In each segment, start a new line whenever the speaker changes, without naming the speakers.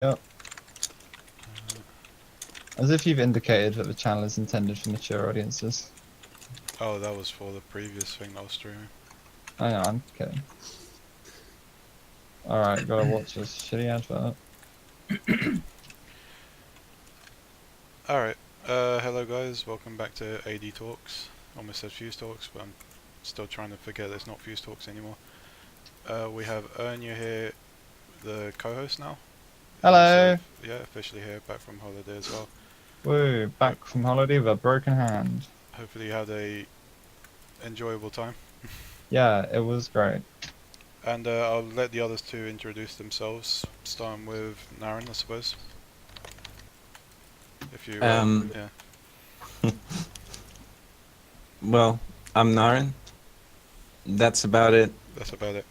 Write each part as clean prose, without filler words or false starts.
Yep. As if you've indicated that the channel is intended for mature audiences.
Oh, that was for the previous thing I was streaming.
I know, I'm kidding. Alright, gotta watch this shitty advert.
Alright, hello guys, welcome back to AD Talks. Almost said Fuse Talks, but I'm still trying to forget it's not Fuse Talks anymore. We have Ernya here, the co-host now.
Hello!
Officially here, back from holiday as well.
Woo, back from holiday with a broken hand.
Hopefully you had a enjoyable time.
Yeah, it was great.
And I'll let the others two introduce themselves, starting with Narin, I suppose. If you, yeah.
Well, I'm Narin. That's about it.
That's about it.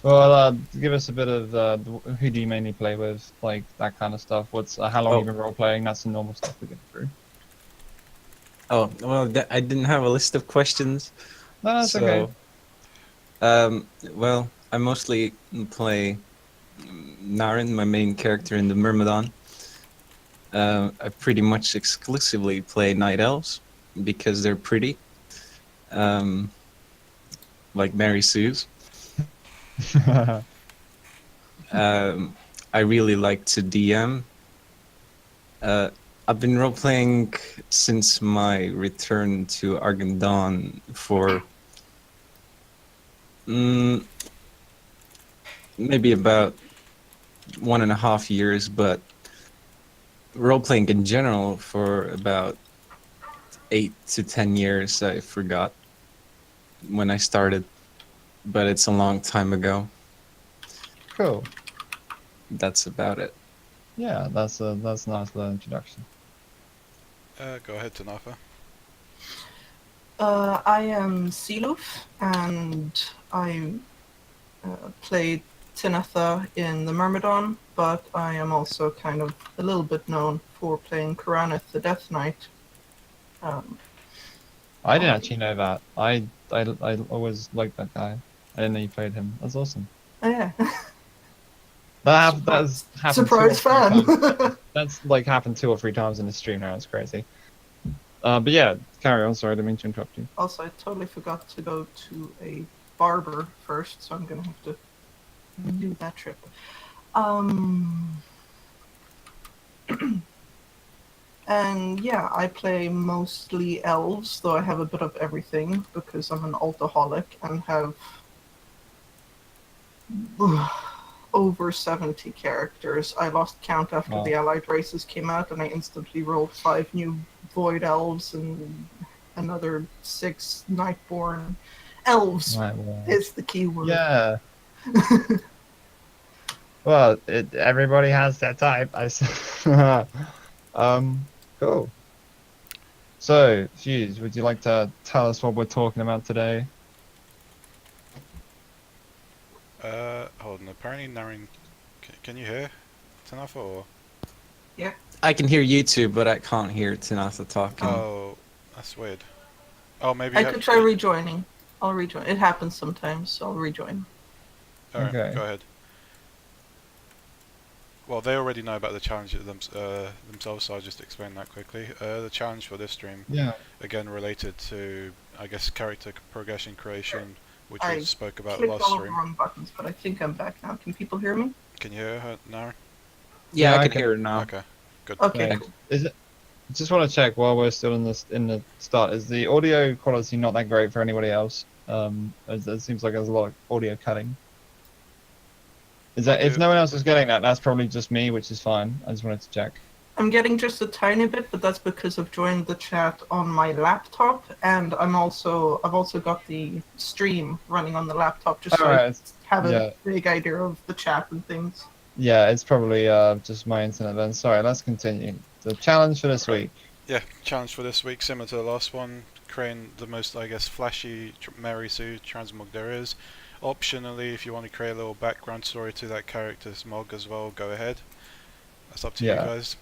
Well, give us a bit of who do you mainly play with, like that kind of stuff. What's how long you been role playing? That's the normal stuff we get through.
Oh, well, I didn't have a list of questions.
No, that's okay.
Well, I mostly play Narin, my main character in the Myrmidon. I pretty much exclusively play Night Elves because they're pretty. Like Mary Sue's. I really like to DM. I've been role-playing since my return to Argent for maybe about 1.5 years, but role-playing in general for about 8 to 10 years. I forgot when I started, but it's a long time ago.
Cool.
That's about it.
Yeah, that's a nice little introduction.
Go ahead, Tinnatha.
I am Siluf, and I play Tinnatha in the Myrmidon, but I am also kind of a little bit known for playing Kuranith the Death Knight.
I didn't actually know that. I always liked that guy. I didn't know you played him. That's awesome.
Oh, yeah.
That's happened
Surprise fan!
That's like happened 2 or 3 times in the stream now. It's crazy. But yeah, carry on. Sorry, I didn't mean to interrupt you.
Also, I totally forgot to go to a barber first, so I'm gonna have to do that trip. And yeah, I play mostly elves, though I have a bit of everything because I'm an altaholic and have over 70 characters. I lost count after the Allied races came out, and I instantly rolled 5 new Void Elves and another 6 Nightborn elves. Is the key word.
Yeah. Well, everybody has their type. Cool. So, Fuse, would you like to tell us what we're talking about today?
Hold on. Apparently, Narin, can you hear Tinnatha or?
Yeah.
I can hear you two, but I can't hear Tinnatha talking.
Oh, that's weird. Oh, maybe
I could try rejoining. I'll rejoin. It happens sometimes, so I'll rejoin.
Alright,
Okay.
go ahead. Well, they already know about the challenge themselves, so I'll just explain that quickly. The challenge for this stream, again related to, I guess, character progression creation, which we spoke about last
all
stream.
the wrong buttons, but I think I'm back now. Can people hear me?
Can you hear her, Narin?
Yeah, I can hear her now.
Okay, good.
Okay, cool.
Is it? Just want to check while we're still in the start. Is the audio quality not that great for anybody else? It seems like there's a lot of audio cutting. Is that if no one else is getting that? That's probably just me, which is fine. I just wanted to check.
I'm getting just a tiny bit, but that's because I've joined the chat on my laptop, and I've also got the stream running on the laptop, just so I have a big idea of the chat and things.
Yeah, it's probably just my internet then. Sorry, let's continue. The challenge for this week.
Yeah, challenge for this week, similar to the last one, creating the most, I guess, flashy Mary Sue transmog there is. Optionally, if you want to create a little background story to that character's mog as well, go ahead. That's up to you guys.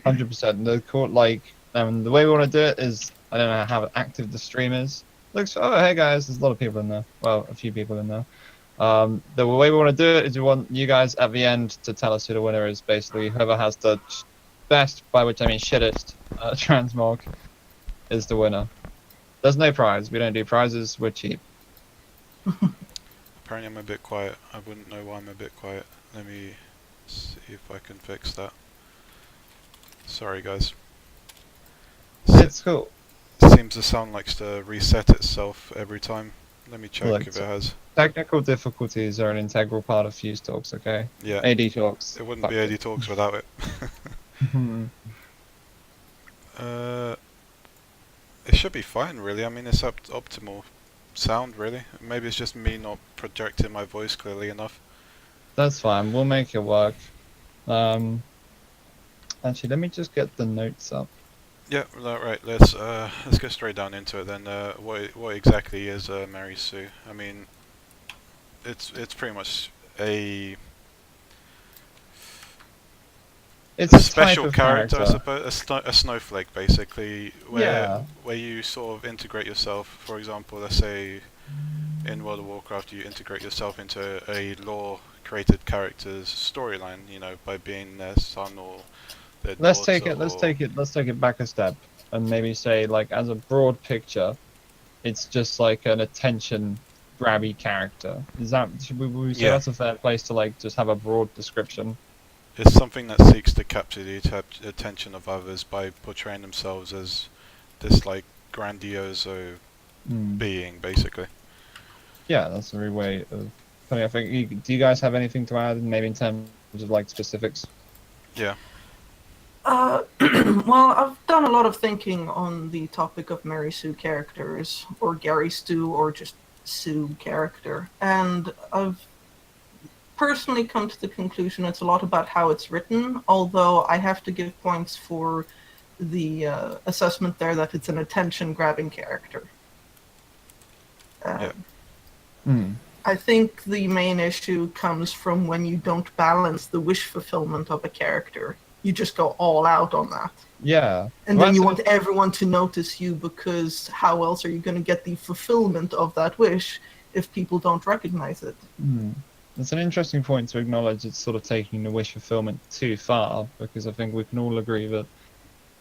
100%. The way we want to do it is, I don't know how active the stream is. Looks, oh hey guys, there's a lot of people in there. Well, a few people in there. The way we want to do it is we want you guys at the end to tell us who the winner is. Basically, whoever has the best, by which I mean shittest, transmog is the winner. There's no prize. We don't do prizes. We're cheap.
Apparently I'm a bit quiet. I wouldn't know why I'm a bit quiet. Let me see if I can fix that. Sorry guys.
It's cool.
Seems the sound likes to reset itself every time. Let me check
Like
if it has.
Technical difficulties are an integral part of Fuse Talks, okay?
Yeah,
AD Talks.
it wouldn't
Fuck
be AD Talks without it. It should be fine really. I mean it's optimal sound really. Maybe it's just me not projecting my voice clearly enough.
That's fine. We'll make it work. Actually, let me just get the notes up.
Yeah, right. Let's go straight down into it then. What exactly is Mary Sue? I mean, it's pretty much a
It's a
special
type of
character, I suppose. A snowflake, basically,
Yeah.
where you sort of integrate yourself. For example, let's say in World of Warcraft, you integrate yourself into a lore-created character's storyline. You know, by being their son or their
Let's
daughter.
take it back a step and maybe say, like, as a broad picture, it's just like an attention grabby character. Is that, should we say
Yeah.
that's a fair place to like just have a broad description?
It's something that seeks to capture the attention of others by portraying themselves as this like grandiose being, basically.
Yeah, that's a real way of putting it. I think. Do you guys have anything to add, maybe in terms of like specifics?
Yeah.
Well, I've done a lot of thinking on the topic of Mary Sue characters, or Gary Stu, or just Sue character, and I've personally come to the conclusion it's a lot about how it's written, although I have to give points for the assessment there that it's an attention-grabbing character.
Yeah.
I think the main issue comes from when you don't balance the wish fulfillment of a character. You just go all out on that.
Yeah.
And
Well,
then you
that's
want everyone to notice you, because how else are you going to get the fulfillment of that wish if people don't recognize it?
It's an interesting point to acknowledge. It's sort of taking the wish fulfillment too far, because I think we can all agree that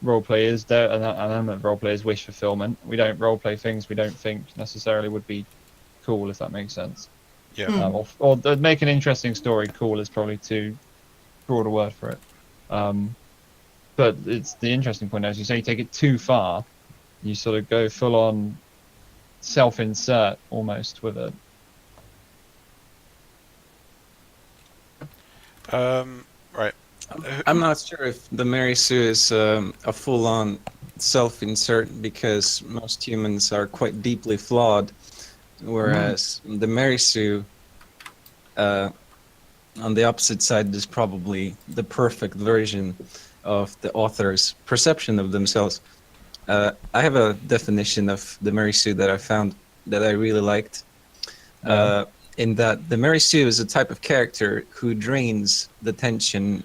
roleplay is there, an element of roleplay is wish fulfillment. We don't roleplay things we don't think necessarily would be cool, if that makes sense.
Yeah.
Or make an interesting story cool is probably too broad a word for it. But it's the interesting point, as you say, you take it too far, you sort of go full on self-insert almost with it.
Right.
I'm not sure if the Mary Sue is a full-on self-insert, because most humans are quite deeply flawed, whereas the Mary Sue, on the opposite side, is probably the perfect version of the author's perception of themselves. I have a definition of the Mary Sue that I found that I really liked. In that the Mary Sue is a type of character who drains the tension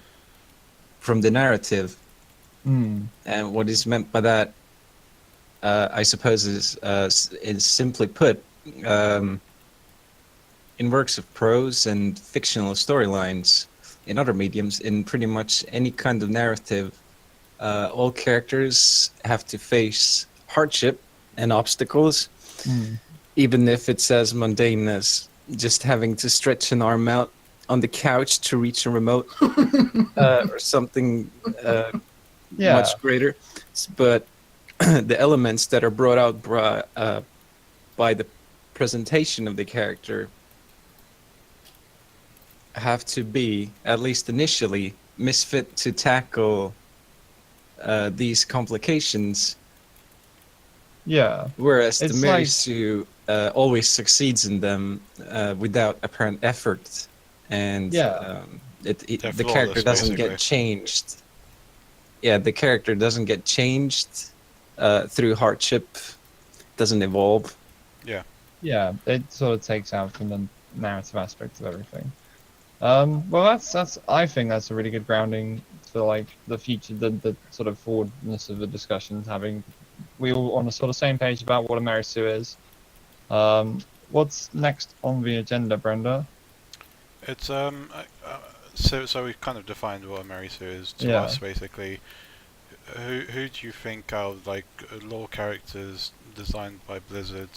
from the narrative. And what is meant by that, I suppose, is simply put, in works of prose and fictional storylines, in other mediums, in pretty much any kind of narrative, all characters have to face hardship and obstacles, even if it's as mundane as just having to stretch an arm out on the couch to reach a remote, or something much greater. But the elements that are brought out by the presentation of the character have to be, at least initially, misfit to tackle these complications.
Yeah.
Whereas the
It's
Mary
like-
Sue always succeeds in them without apparent effort, and
Yeah.
They're
the character
flawless,
doesn't
basically.
get changed. Yeah, the character doesn't get changed through hardship, doesn't evolve.
Yeah, it sort of takes out from the narrative aspect of everything. Well, that's I think that's a really good grounding for like the future, the sort of forwardness of the discussions. Having we all on the sort of same page about what a Mary Sue is. what's next on the agenda, Brenda?
It's so we've kind of defined what a Mary Sue is to
Yeah.
us basically. Who do you think out of like lore characters designed by Blizzard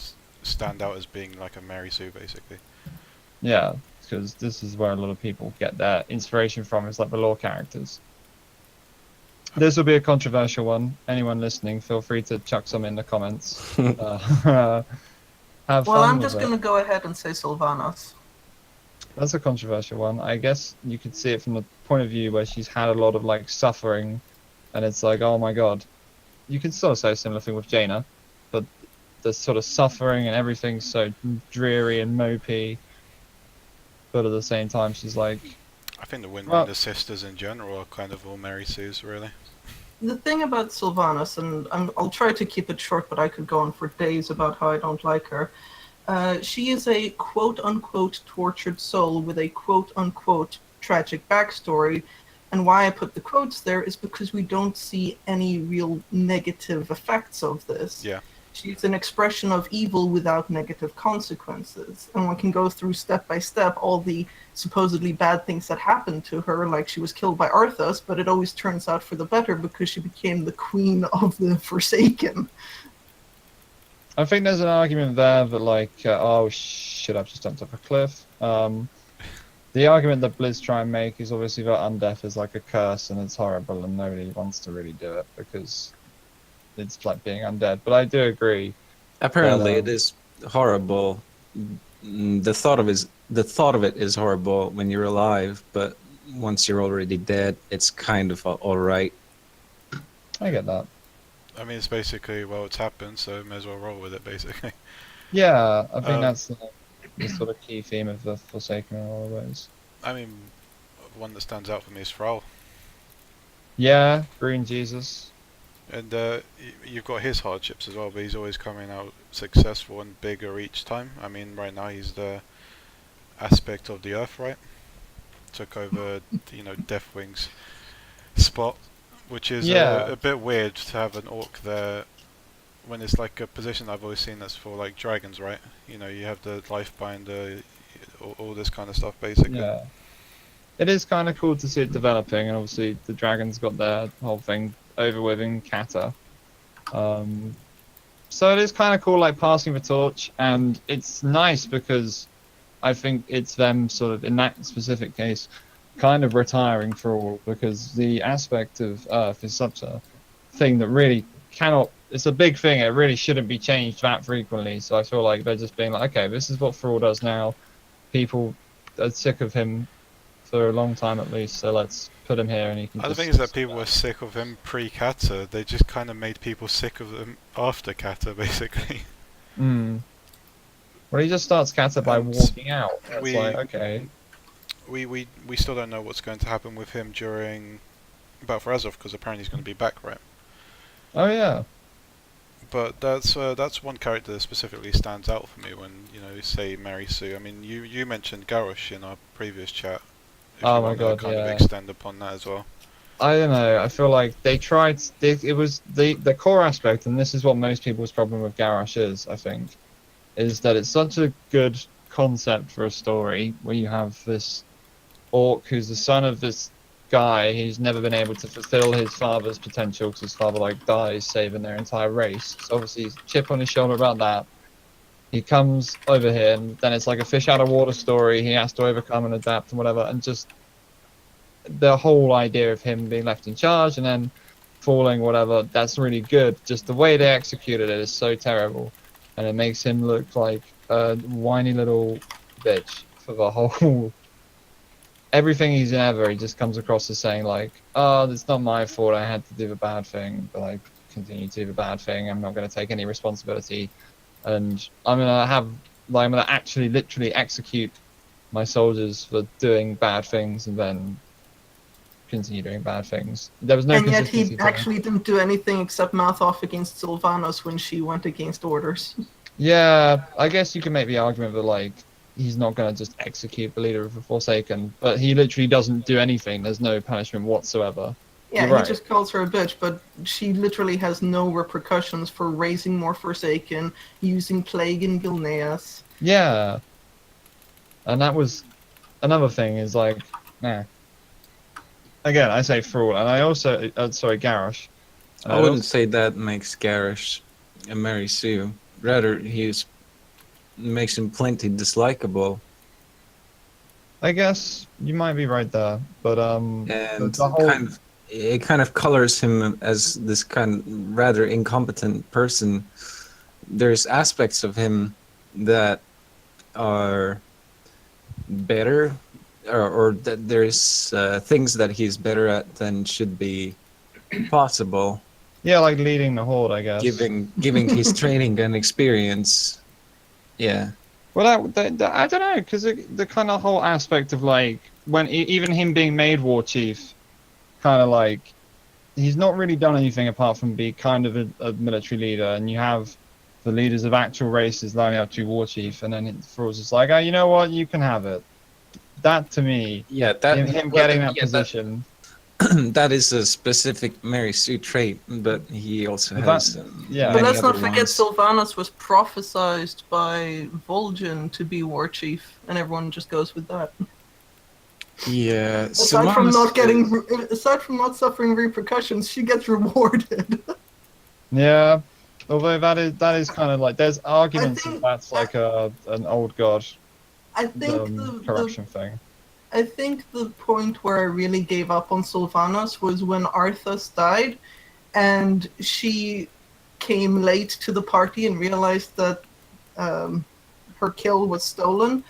stand out as being like a Mary Sue basically?
Yeah, because this is where a lot of people get their inspiration from, is like the lore characters. This will be a controversial one. Anyone listening, feel free to chuck some in the comments. Have
Well,
fun
I'm
with
just
it.
going to go ahead and say Sylvanas.
That's a controversial one. I guess you could see it from the point of view where she's had a lot of like suffering, and it's like, oh my god. You can sort of say a similar thing with Jaina, but the sort of suffering and everything's so dreary and mopey. But at the same time, she's like,
I think the
Well-
Windrider sisters in general are kind of all Mary Sues really.
The thing about Sylvanas, and I'll try to keep it short, but I could go on for days about how I don't like her. She is a quote-unquote tortured soul with a quote-unquote tragic backstory. And why I put the quotes there is because we don't see any real negative effects of this.
Yeah.
She's an expression of evil without negative consequences. And one can go through step by step all the supposedly bad things that happened to her, like she was killed by Arthas, but it always turns out for the better because she became the queen of the Forsaken.
I think there's an argument there that like, oh shit, I've just jumped off a cliff. The argument that Blizz try and make is obviously that undeath is like a curse and it's horrible and nobody wants to really do it because it's like being undead. But I do agree.
Apparently,
But,
it is horrible. The thought of it is horrible when you're alive, but once you're already dead, it's kind of all right.
I get that.
I mean, it's basically, well, it's happened, so may as well roll with it, basically.
Yeah, I think that's the sort of key theme of the Forsaken in all of ways.
I mean, one that stands out for me is Thrall.
Yeah, Green Jesus.
And you've got his hardships as well, but he's always coming out successful and bigger each time. I mean, right now he's the aspect of the Earth, right? Took over, Deathwing's spot, which is a bit weird to have an orc there when it's like a position I've always seen that's for like dragons, right? You have the Lifebinder, all this kind of stuff, basically.
Yeah. It is kind of cool to see it developing, and obviously the dragons got their whole thing over with in Kata. So it is kind of cool, like passing the torch, and it's nice because I think it's them sort of, in that specific case, kind of retiring for all, because the aspect of Earth is such a thing that really cannot, it's a big thing, it really shouldn't be changed that frequently, so I feel like they're just being like, okay, this is what Thrall does now, people are sick of him for a long time at least, so let's put him here and he can
The
just
thing is that people were sick of him pre-Kata, they just kind of made people sick of him after Kata, basically.
Well, he just starts Kata by walking out, it's like, okay.
We still don't know what's going to happen with him during Battle for Azeroth, because apparently he's going to be back, right?
Oh yeah.
But that's one character that specifically stands out for me when say Mary Sue. I mean, you mentioned Garrosh in our previous chat. If
Oh
you
my
want
god,
to kind
yeah.
of extend upon that as well.
I don't know, I feel like they tried, it was the core aspect, and this is what most people's problem with Garrosh is, I think, is that it's such a good concept for a story where you have this orc who's the son of this guy who's never been able to fulfill his father's potential because his father like dies saving their entire race. So obviously he's a chip on his shoulder about that. He comes over here and then it's like a fish out of water story. He has to overcome and adapt and whatever, and just the whole idea of him being left in charge and then falling, whatever, that's really good. Just the way they executed it is so terrible, and it makes him look like a whiny little bitch for the whole everything he's ever, he just comes across as saying like, oh, it's not my fault, I had to do the bad thing, but I continue to do the bad thing, I'm not going to take any responsibility, and I'm going to actually literally execute my soldiers for doing bad things and then continue doing bad things. There was no
And yet
consistency
he
to it.
actually didn't do anything except mouth off against Sylvanas when she went against orders.
Yeah, I guess you can make the argument that like he's not going to just execute the leader of the Forsaken, but he literally doesn't do anything. There's no punishment whatsoever.
Yeah,
You're
he
right.
just calls her a bitch, but she literally has no repercussions for raising more Forsaken, using Plague in Gilneas.
Yeah, and that was another thing. Is like, nah. Again, I say Thrall, and I also sorry, Garrosh. And
I
I
wouldn't
also,
say that makes Garrosh a Mary Sue. Rather, makes him plenty dislikable,
I guess you might be right there, but
and
the whole
it kind of colors him as this kind of rather incompetent person. There's aspects of him that are better, or that there's things that he's better at than should be possible,
yeah, like leading the horde, I guess.
giving his training and experience. Yeah.
Well, I don't know, because the kind of whole aspect of like when even him being made war chief, kind of like he's not really done anything apart from be kind of a military leader, and you have the leaders of actual races lining up to be war chief, and then it Thrall's just like, oh, you know what, you can have it. That to me,
Yeah, that
him
well,
getting that
yeah, that
position,
that is a specific Mary Sue trait, but he also
but that,
has
yeah,
But
many
let's
other
not forget
ones.
Sylvanas was prophesized by Vol'jin to be war chief, and everyone just goes with that.
Yeah,
Aside from
Sylvanas
not getting,
is,
aside from not suffering repercussions, she gets rewarded.
yeah. Although that is kind of like there's
I
arguments that
think,
that's like a an old god
I think
corruption thing.
I think the point where I really gave up on Sylvanas was when Arthas died, and she came late to the party and realized that um, her kill was stolen,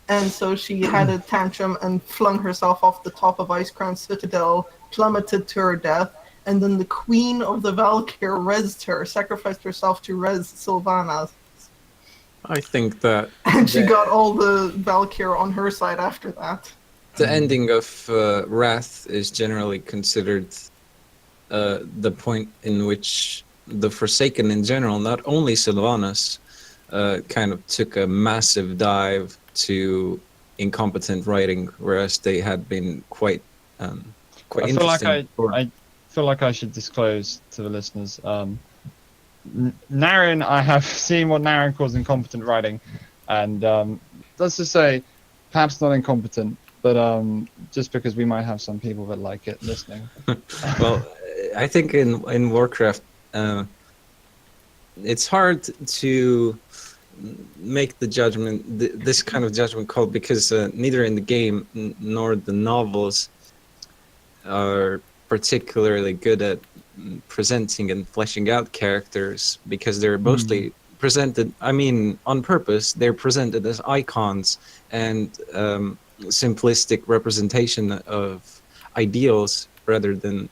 and so she had a tantrum and flung herself off the top of Ice Crown Citadel, plummeted to her death, and then the Queen of the Valkyr resed her, sacrificed herself to res Sylvanas,
I think that
and she
the,
got all the Valkyr on her side after that.
the ending of Wrath is generally considered the point in which the Forsaken in general, not only Sylvanas, kind of took a massive dive to incompetent writing, whereas they had been quite
I feel like
interesting.
I feel like I should disclose to the listeners. Narin, I have seen what Narin calls incompetent writing, and let's just say, perhaps not incompetent, but just because we might have some people that like it listening.
Well, I think in Warcraft, it's hard to make the judgment, this kind of judgment call, because neither in the game nor the novels are particularly good at presenting and fleshing out characters, because they're mostly presented, I mean, on purpose, they're presented as icons and simplistic representation of ideals rather than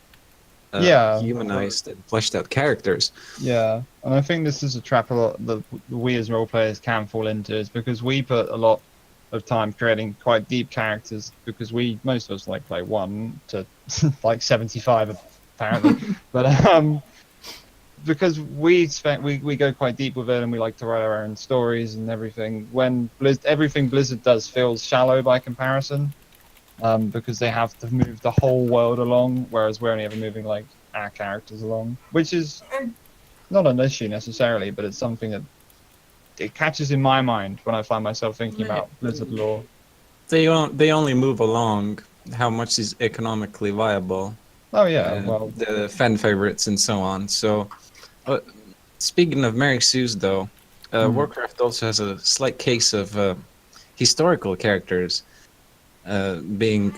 Yeah,
humanized and fleshed out characters.
yeah, and I think this is a trap a lot that we as role players can fall into, is because we put a lot of time creating quite deep characters, because most of us like play 1 to like 75 apparently, but because we go quite deep with it, and we like to write our own stories and everything. When everything Blizzard does feels shallow by comparison, because they have to move the whole world along, whereas we're only ever moving like our characters along, which is not an issue necessarily, but it's something that it catches in my mind when I find myself thinking about Blizzard lore.
They only move along how much is economically viable,
Oh yeah, well,
the fan favorites and so on. So, speaking of Mary Sue's, though, Warcraft also has a slight case of historical characters being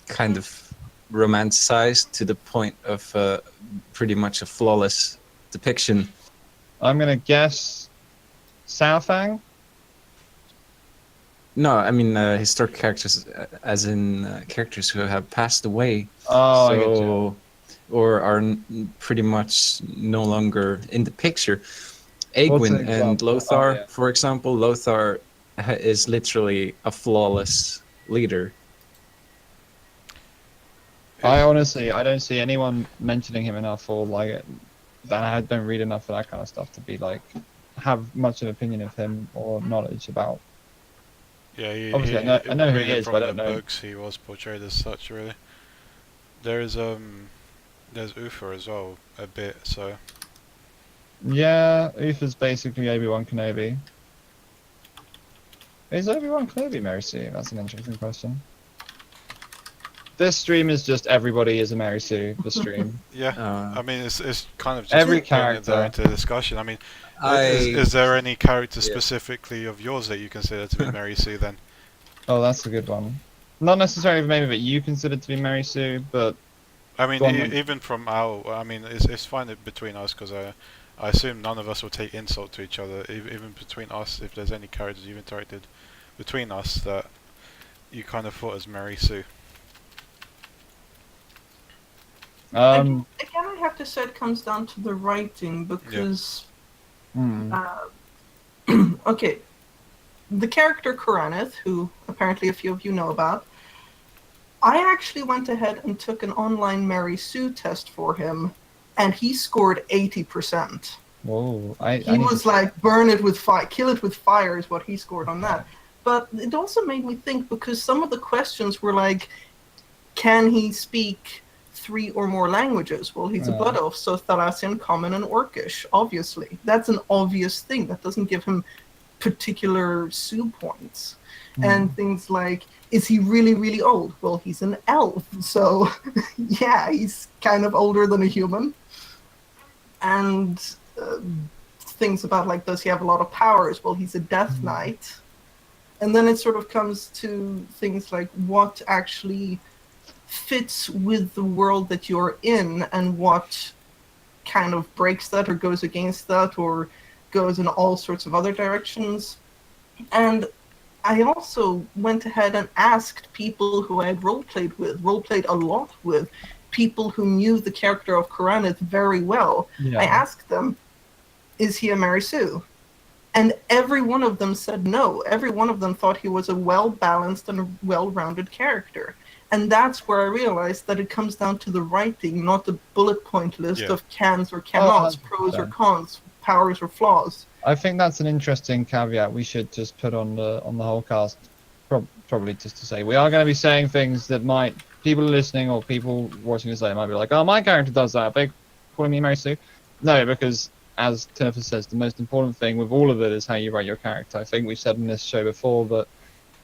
kind of romanticized to the point of pretty much a flawless depiction.
I'm gonna guess Southang.
No, I mean historic characters, as in characters who have passed away,
Oh, I get you.
so or are pretty much no longer in the picture.
What's an
Aegwin and
example?
Lothar,
Oh, yeah.
for example, Lothar is literally a flawless leader.
I honestly, I don't see anyone mentioning him enough, or like, and I don't read enough for that kind of stuff to be like, have much of an opinion of him or knowledge about.
Yeah,
Obviously, I know who he
reading
is,
from
but I
the
don't know.
books, he was portrayed as such. Really, there's Uther as well a bit. So
Yeah, Uther's basically Obi-Wan Kenobi. Is everyone clearly Mary Sue? That's an interesting question. This stream is just everybody is a Mary Sue. The stream.
Yeah,
Uh,
I mean, it's kind of just
Every
putting it there
character.
into discussion. I mean,
I
is there any character
yeah.
specifically of yours that you consider to be Mary Sue then?
Oh, that's a good one. Not necessarily maybe that you consider to be Mary Sue, but
I mean,
Go on, then.
even from our, I mean, it's fine between us because I assume none of us will take insult to each other, even between us. If there's any characters you've interacted between us that you kind of thought as Mary Sue.
um,
Again, I have to say it comes down to the writing because,
hmm.
okay, the character Koraneth, who apparently a few of you know about, I actually went ahead and took an online Mary Sue test for him, and he scored 80%.
Whoa,
He was like, burn it with fire, kill it with fire is what he scored on that. But it also made me think because some of the questions were like, can he speak 3 or more languages? Well, he's a blood elf, so Thalassian, Common, and Orcish, obviously. That's an obvious thing. That doesn't give him particular Sue points. And things like, is he really, really old? Well, he's an elf, so yeah, he's kind of older than a human. And things about, like, does he have a lot of powers? Well, he's a Death Knight. And then it sort of comes to things like what actually fits with the world that you're in and what kind of breaks that or goes against that or goes in all sorts of other directions. And I also went ahead and asked people who I had roleplayed a lot with, people who knew the character of Koraneth very well.
Yeah.
I asked them, is he a Mary Sue? And every one of them said no. Every one of them thought he was a well-balanced and well-rounded character. And that's where I realized that it comes down to the writing, not the bullet point list of cans or cannots, pros or cons, powers or flaws.
I think that's an interesting caveat we should just put on the whole cast, probably just to say we are going to be saying things that might people listening or people watching this later might be like, oh, my character does that. They're calling me Mary Sue. No, because as Tinnatha says, the most important thing with all of it is how you write your character. I think we've said in this show before that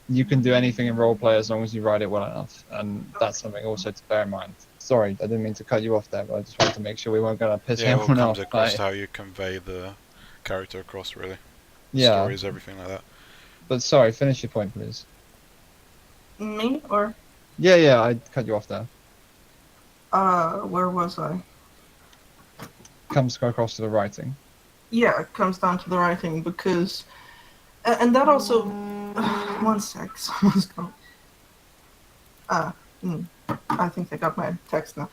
you can do anything in roleplay as long as you write it well enough, and that's something also to bear in mind. Sorry, I didn't mean to cut you off there, but I just wanted to make sure we weren't going to piss
Yeah, well, it
anyone
comes
off.
across how you convey the character across, really.
Yeah.
Stories, everything like that.
But sorry, finish your point, please.
Me or?
Yeah, I cut you off there.
Where was I?
Comes across to the writing.
Yeah, it comes down to the writing because, and that also. One sec, someone's gone. I think I got my text now.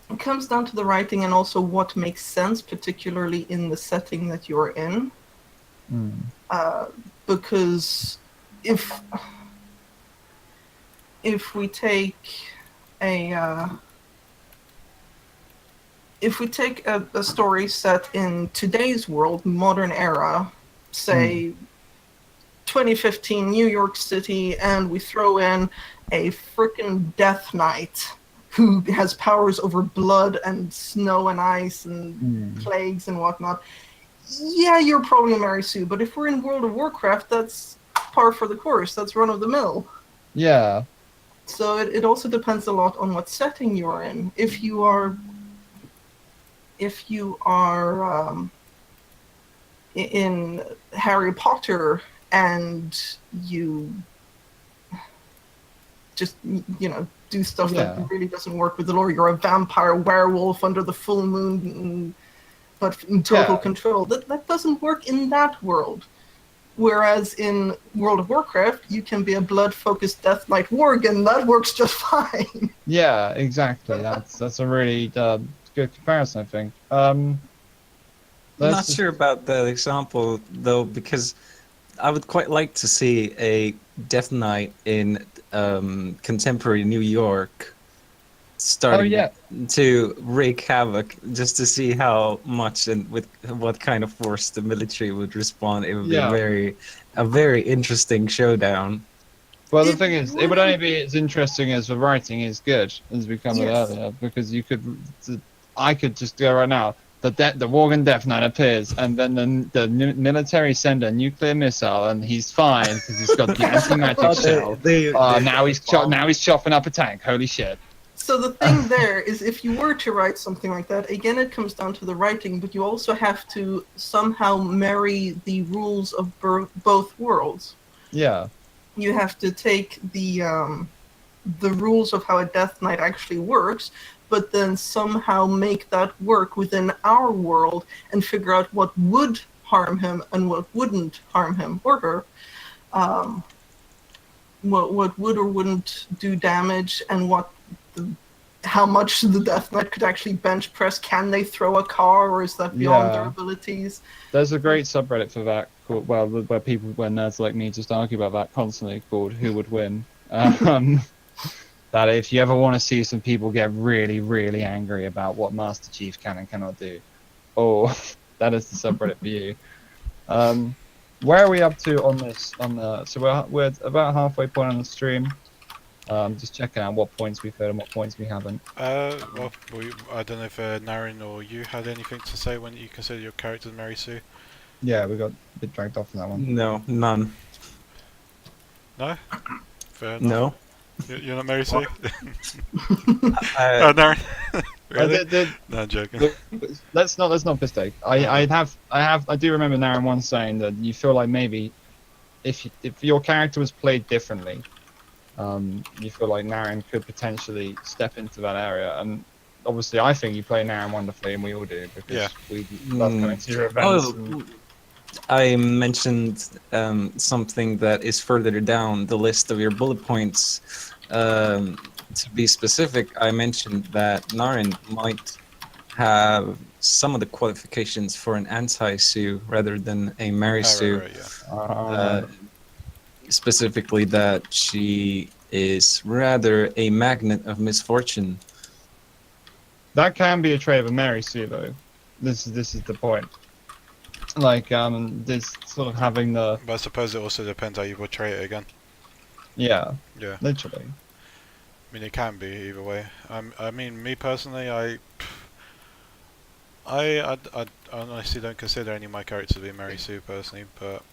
It comes down to the writing and also what makes sense, particularly in the setting that you're in. Because if we take a story set in today's world, modern era, say 2015 New York City, and we throw in a frickin' Death Knight who has powers over blood and snow and ice and plagues and whatnot. Yeah, you're probably a Mary Sue, but if we're in World of Warcraft, that's par for the course. That's run of the mill.
Yeah.
So it also depends a lot on what setting you're in. If you are in Harry Potter and you just, do stuff that really doesn't work with the lore, you're a vampire werewolf under the full moon, but in total control. That doesn't work in that world. Whereas in World of Warcraft, you can be a blood-focused Death Knight Worgen. That works just fine.
Yeah, exactly. That's a really good comparison, I think.
I'm not sure about that example, though, because I would quite like to see a Death Knight in contemporary New York starting to wreak havoc, just to see how much and with what kind of force the military would respond. It would be a very interesting showdown.
Well, the thing is, it would only be as interesting as the writing is good, as we covered earlier, because I could just go right now. the Worgen Death Knight appears, and then the military send a nuclear missile, and he's fine because he's got the anti-magic shell. Now he's chopping up a tank. Holy shit!
So the thing there is, if you were to write something like that, again, it comes down to the writing, but you also have to somehow marry the rules of both worlds.
Yeah.
You have to take the rules of how a Death Knight actually works, but then somehow make that work within our world and figure out what would harm him and what wouldn't harm him or her. What would or wouldn't do damage, and how much the Death Knight could actually bench press. Can they throw a car, or is that beyond their abilities?
There's a great subreddit for that called, where nerds like me just argue about that constantly, called Who Would Win. That if you ever want to see some people get really, really angry about what Master Chief can and cannot do, that is the subreddit for you. Where are we up to on this? So we're about halfway point on the stream. Just checking out what points we've heard and what points we haven't.
Well, I don't know if Narin or you had anything to say when you consider your character Mary Sue.
Yeah, we got a bit dragged off on that one.
No, none.
No? Fair enough.
No.
You're not Mary Sue?
I,
Narin? Really? No, I'm joking.
Let's not mistake. I do remember Narin once saying that you feel like maybe if your character was played differently, you feel like Narin could potentially step into that area. And obviously, I think you play Narin wonderfully, and we all do because we love coming to your events.
I mentioned something that is further down the list of your bullet points. To be specific, I mentioned that Narin might have some of the qualifications for an anti-Sue rather than a Mary Sue.
Right,
Specifically that she is rather a magnet of misfortune.
That can be a trait of a Mary Sue, though. This is the point. Like, this sort of having the...
But I suppose it also depends how you portray it again.
Yeah.
Yeah.
Literally.
I mean, it can be either way. I mean, me personally, I honestly don't consider any of my characters to be Mary Sue personally, but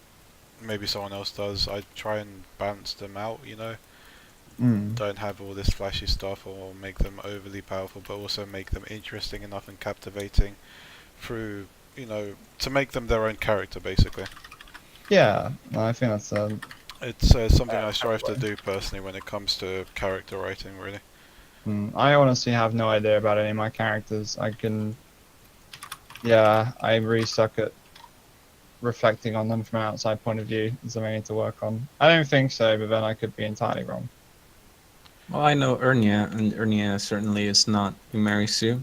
maybe someone else does. I try and balance them out, you know. Don't have all this flashy stuff or make them overly powerful, but also make them interesting enough and captivating through, you know, to make them their own character, basically.
Yeah, I think that's
it's something I strive to do personally when it comes to character writing, really.
I honestly have no idea about any of my characters. I really suck at reflecting on them from an outside point of view. It's something I need to work on. I don't think so, but then I could be entirely wrong.
Well, I know Ernya, and Ernya certainly is not a Mary Sue.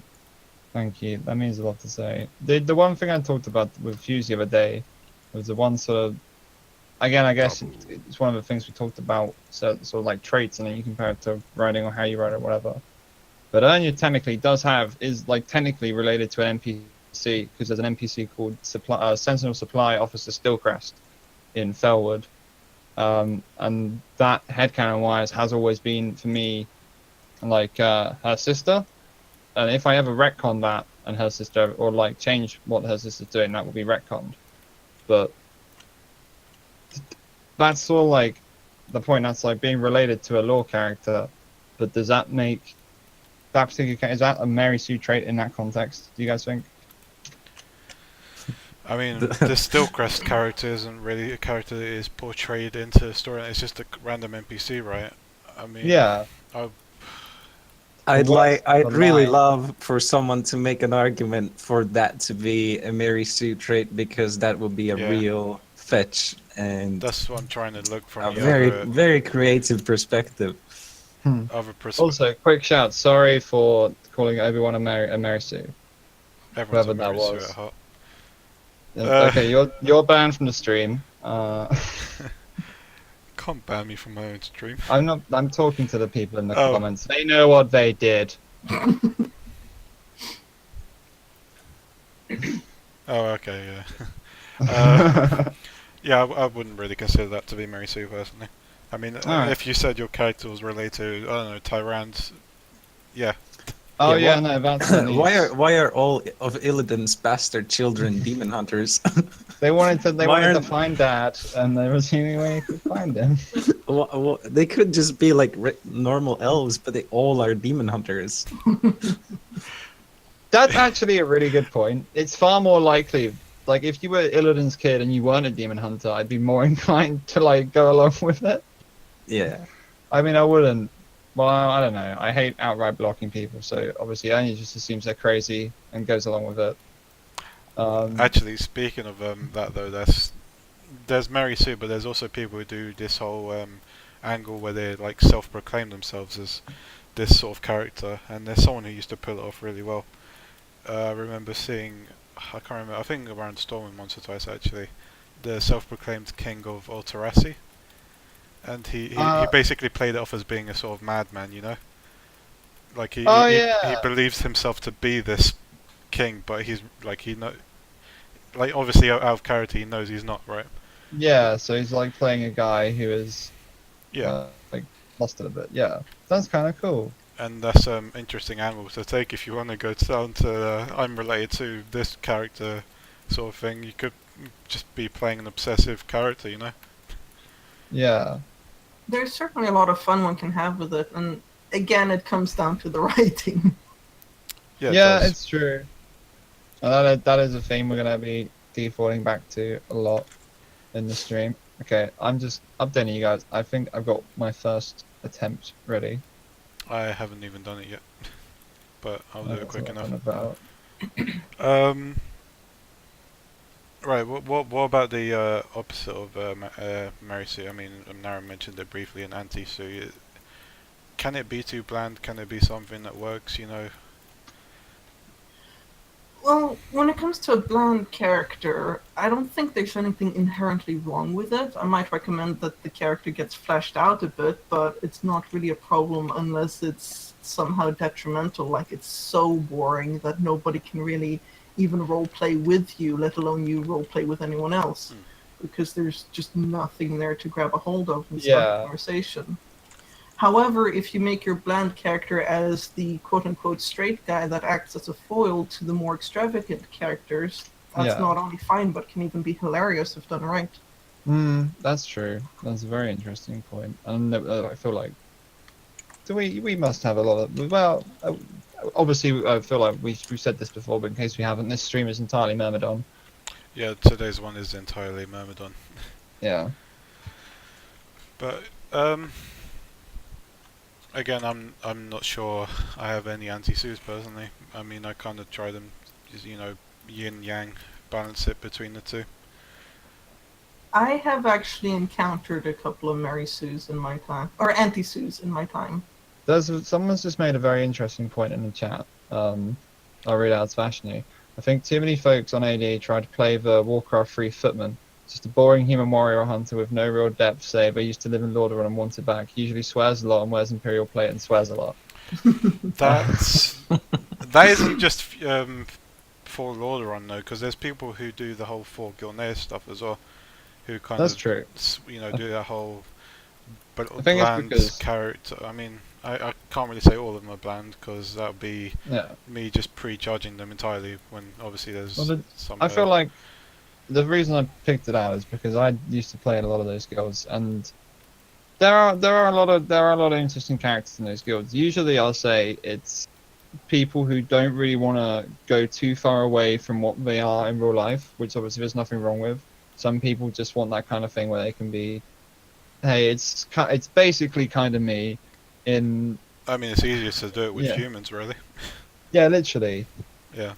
Thank you. That means a lot to say. The one thing I talked about with Fuse the other day was the one sort of... Again, I guess it's one of the things we talked about, sort of like traits, and then you compare it to writing or how you write it, whatever. But Ernya technically is technically related to an NPC, because there's an NPC called Sentinel Supply Officer Stillcrest in Felwood. And that headcanon-wise has always been, for me, like her sister. And if I ever retcon that and her sister, or like change what her sister's doing, that will be retconned. But that's sort of like the point. That's like being related to a lore character. But does that make that particular character, is that a Mary Sue trait in that context? Do you guys think?
I mean, the Stillcrest character isn't really a character that is portrayed into the story. It's just a random NPC, right? I mean,
yeah.
I'd really love for someone to make an argument for that to be a Mary Sue trait, because that would be a real fetch, and
that's what I'm trying to look from.
A very creative perspective.
Also, quick shout! Sorry for calling Obi-Wan a Mary Sue.
Whoever
that
Mary
was.
Sue at heart.
Okay, you're banned from the stream.
Can't ban me from my own stream.
I'm talking to the people in the comments. They know what they did.
Okay, yeah. Yeah, I wouldn't really consider that to be Mary Sue personally. I mean, if you said your character was related to, I don't know, Tyrant, yeah,
Oh
Yeah,
yeah, no, that's the niece.
why are all of Illidan's bastard children demon hunters?
They wanted to
Why aren't
find Dad, and there was the only way to find him.
they could just be like normal elves, but they all are demon hunters.
That's actually a really good point. It's far more likely, like if you were Illidan's kid and you weren't a demon hunter, I'd be more inclined to like go along with it.
Yeah.
I mean, I wouldn't. Well, I don't know. I hate outright blocking people, so obviously Ernya just assumes they're crazy and goes along with it.
Actually, speaking of that though, there's Mary Sue, but there's also people who do this whole angle where they like self-proclaim themselves as this sort of character, and there's someone who used to pull it off really well. I remember seeing, I can't remember, I think around Stormwind once or twice actually, the self-proclaimed king of Alterassi, and he basically played it off as being a sort of madman, you know? Like he
yeah.
believes himself to be this king, but he's like like obviously out of character he knows he's not, right?
Yeah, so he's like playing a guy who is
Yeah.
like lost it a bit. Yeah, that's kind of cool.
And that's interesting angle to take if you want to go down to I'm related to this character sort of thing. You could just be playing an obsessive character, you know?
Yeah.
There's certainly a lot of fun one can have with it, and again, it comes down to the writing.
Yeah,
Yeah,
it does.
it's true. And that is a theme we're gonna be defaulting back to a lot in the stream. Okay, I'm just updating you guys. I think I've got my first attempt ready.
I haven't even done it yet, but I'll do it
That's
quick
what
enough.
I'm about.
Right. What about the opposite of Mary Sue? I mean, Narin mentioned it briefly in Anti Sue. Can it be too bland? Can it be something that works? You know.
Well, when it comes to a bland character, I don't think there's anything inherently wrong with it. I might recommend that the character gets fleshed out a bit, but it's not really a problem unless it's somehow detrimental, like it's so boring that nobody can really even roleplay with you, let alone you roleplay with anyone else, because there's just nothing there to grab a hold of and start a conversation. However, if you make your bland character as the quote-unquote straight guy that acts as a foil to the more extravagant characters, that's not only fine, but can even be hilarious if done right.
That's true. That's a very interesting point. And I feel like we must have a lot of... Well, obviously, I feel like we've said this before, but in case we haven't, this stream is entirely Myrmidon.
Yeah, today's one is entirely Myrmidon.
Yeah.
But again, I'm not sure I have any anti-sues personally. I mean, I kind of try them, just, you know, yin yang, balance it between the two.
I have actually encountered a couple of Mary Sues in my time, or anti-Sues in my time.
Someone's just made a very interesting point in the chat. I'll read out to Vashni. I think too many folks on AD try to play the Warcraft 3 footman. Just a boring human warrior hunter with no real depth, save I used to live in Lordaeron and want it back. He usually swears a lot and wears Imperial plate and swears a lot.
That isn't just for Lordaeron though, because there's people who do the whole for Gilneas stuff as well, who kind
That's
of
true.
You know, do that whole
I think
bland
it's because...
character. I mean, I can't really say all of them are bland because that would be me just prejudging them entirely. When obviously there's some.
I feel like the reason I picked it out is because I used to play in a lot of those guilds, and there are a lot of interesting characters in those guilds. Usually, I'll say it's people who don't really want to go too far away from what they are in real life, which obviously there's nothing wrong with. Some people just want that kind of thing where they can be, hey, it's basically kind of me. I mean,
it's easier to do it with humans, really.
Yeah, literally.
Yeah.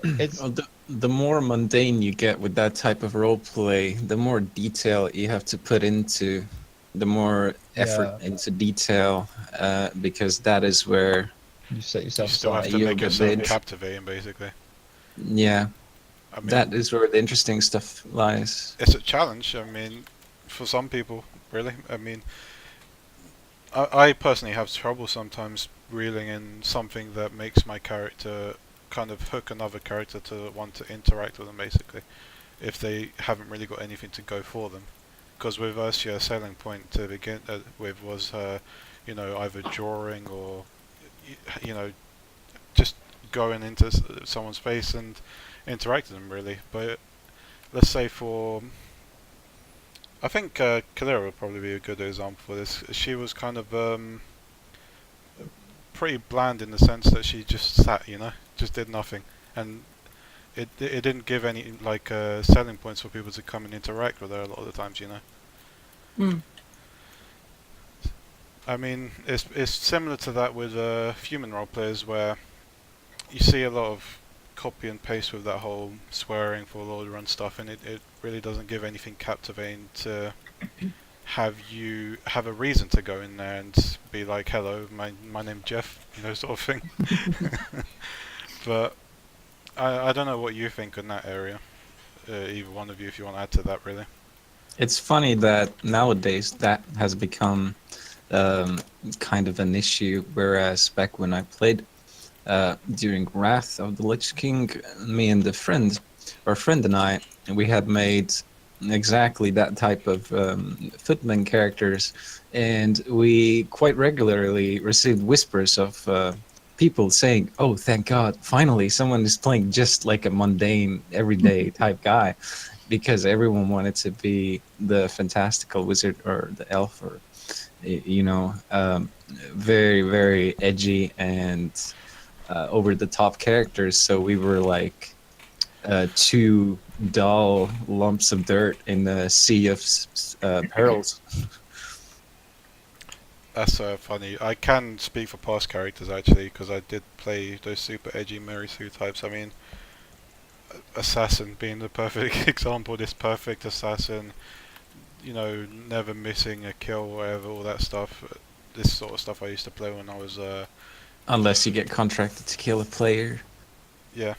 It's
the more mundane you get with that type of roleplay, the more detail you have to put into, the more effort into detail, because that is where
you set yourself.
You still have to make yourself captivating, basically.
Yeah. I mean, that is where the interesting stuff lies.
It's a challenge. I mean, for some people, really. I mean, I personally have trouble sometimes reeling in something that makes my character kind of hook another character to want to interact with them, basically, if they haven't really got anything to go for them. Because with Ernya, a selling point to begin with was her, you know, either drawing or, you know, going into someone's face and interacting with them really. But let's say I think Kalera would probably be a good example for this. She was kind of pretty bland in the sense that she just sat, just did nothing, and it didn't give any like selling points for people to come and interact with her a lot of the times,
Mm.
I mean, it's similar to that with human role players, where you see a lot of copy and paste with that whole swearing for Lord Run stuff, and it really doesn't give anything captivating to have you have a reason to go in there and be like, hello, my name's Jeff, sort of thing. But I don't know what you think in that area, either one of you, if you want to add to that, really.
It's funny that nowadays that has become kind of an issue, whereas back when I played during Wrath of the Lich King, me and our friend and I, we had made exactly that type of footman characters, and we quite regularly received whispers of people saying, "Oh, thank God, finally someone is playing just like a mundane, everyday type guy," because everyone wanted to be the fantastical wizard or the elf, or very, very edgy and over the top characters. So we were like two dull lumps of dirt in the sea of perils.
That's funny. I can speak for past characters actually, because I did play those super edgy Mary Sue types. I mean, Assassin being the perfect example. This perfect assassin, never missing a kill, whatever, all that stuff. This sort of stuff I used to play when I was
Unless you get contracted to kill a player.
yeah.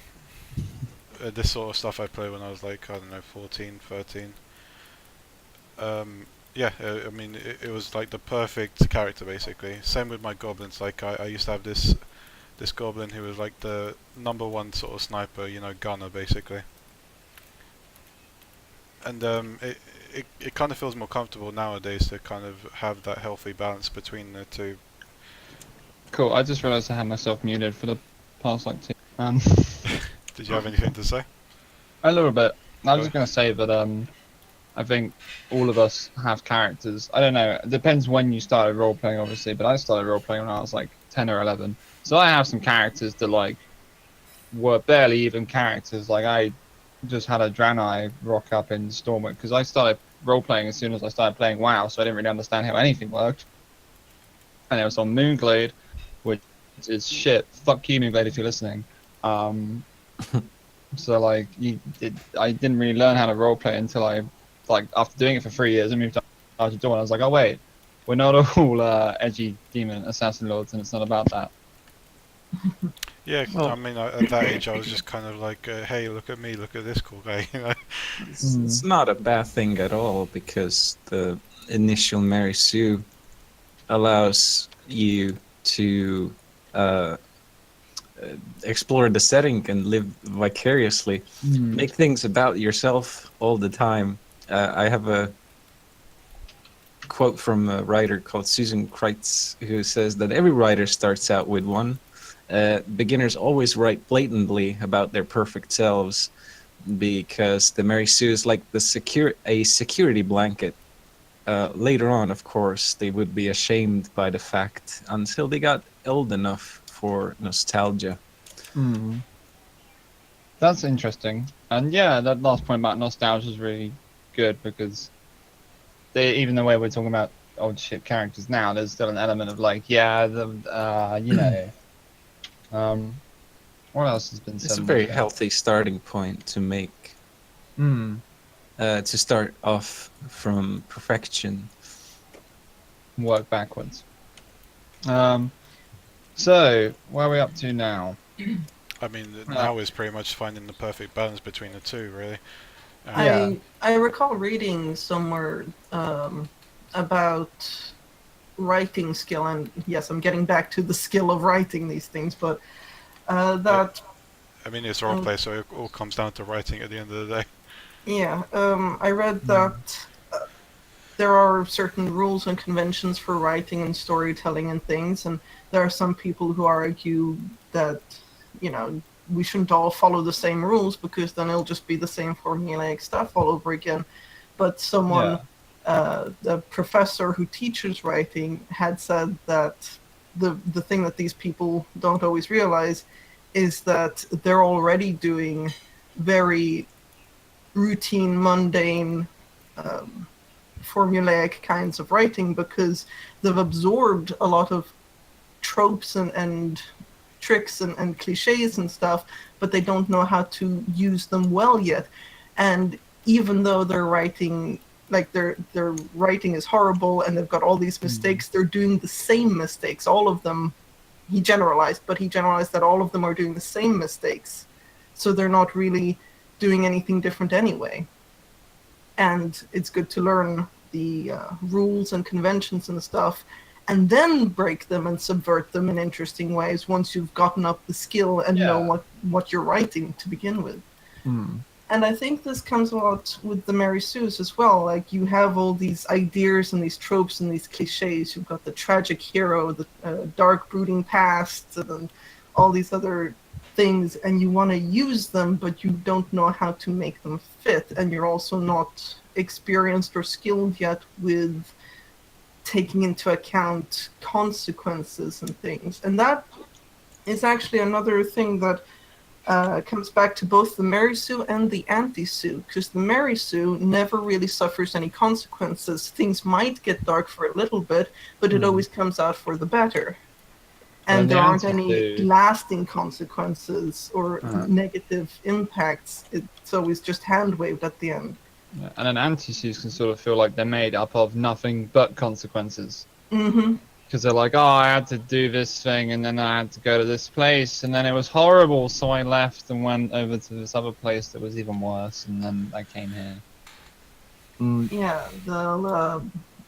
This sort of stuff I played when I was like, I don't know, 14, 13. Yeah, I mean, it was like the perfect character basically. Same with my goblins. Like I used to have this goblin who was like the #1 sort of sniper, gunner basically. And it kind of feels more comfortable nowadays to kind of have that healthy balance between the two.
Cool. I just realised I had myself muted for the past like 2.
Did you have anything to say?
A little bit. I was
Go.
just gonna say that I think all of us have characters. I don't know. It depends when you started role playing, obviously. But I started role playing when I was like 10 or 11. So I have some characters that like were barely even characters. Like I just had a Draenei rock up in Stormwind because I started role playing as soon as I started playing WoW. So I didn't really understand how anything worked. And it was on Moonglade, which is shit. Fuck you, Moonglade, if you're listening. So like I didn't really learn how to roleplay until I, like, after doing it for 3 years, I moved out to Dawn. I was like, oh wait, we're not all edgy demon assassin lords, and it's not about that.
Yeah,
Well-
I mean, at that age, I was just kind of like, hey, look at me, look at this cool guy,
It's not a bad thing at all, because the initial Mary Sue allows you to explore the setting and live vicariously, make things about yourself all the time. I have a quote from a writer called Susan Kreitz, who says that every writer starts out with one. Beginners always write blatantly about their perfect selves, because the Mary Sue is like a security blanket. Later on, of course, they would be ashamed by the fact until they got old enough for nostalgia.
That's interesting. And yeah, that last point about nostalgia is really good, because even the way we're talking about old shit characters now, there's still an element of like, yeah, what else has been said?
It's a very healthy starting point to make, to start off from perfection.
Work backwards. So where are we up to now?
I mean, now is pretty much finding the perfect balance between the two, really.
Yeah.
I recall reading somewhere about writing skill, and yes, I'm getting back to the skill of writing these things, but that
I mean, it's roleplay, so it all comes down to writing at the end of the day.
yeah, I read that there are certain rules and conventions for writing and storytelling and things, and there are some people who argue that we shouldn't all follow the same rules because then it'll just be the same formulaic stuff all over again. But someone, the professor who teaches writing, had said that the thing that these people don't always realize is that they're already doing very routine, mundane, formulaic kinds of writing because they've absorbed a lot of tropes and tricks and cliches and stuff, but they don't know how to use them well yet. And even though they're writing, like their writing is horrible and they've got all these mistakes, they're doing the same mistakes. All of them, he generalized that all of them are doing the same mistakes. So they're not really doing anything different anyway. And it's good to learn the rules and conventions and stuff, and then break them and subvert them in interesting ways once you've gotten up the skill and know what you're writing to begin with. And I think this comes a lot with the Mary Sues as well. Like, you have all these ideas and these tropes and these cliches. You've got the tragic hero, the dark brooding past, and all these other things, and you want to use them, but you don't know how to make them fit, and you're also not experienced or skilled yet with taking into account consequences and things. And that is actually another thing that comes back to both the Mary Sue and the Anti-Sue, because the Mary Sue never really suffers any consequences. Things might get dark for a little bit, but it always comes out for the better. And there aren't any lasting consequences or negative impacts. It's always just hand-waved at the end.
Yeah, and an anti-sues can sort of feel like they're made up of nothing but consequences. Because they're like, oh, I had to do this thing, and then I had to go to this place, and then it was horrible, so I left and went over to this other place that was even worse, and then I came here.
Yeah,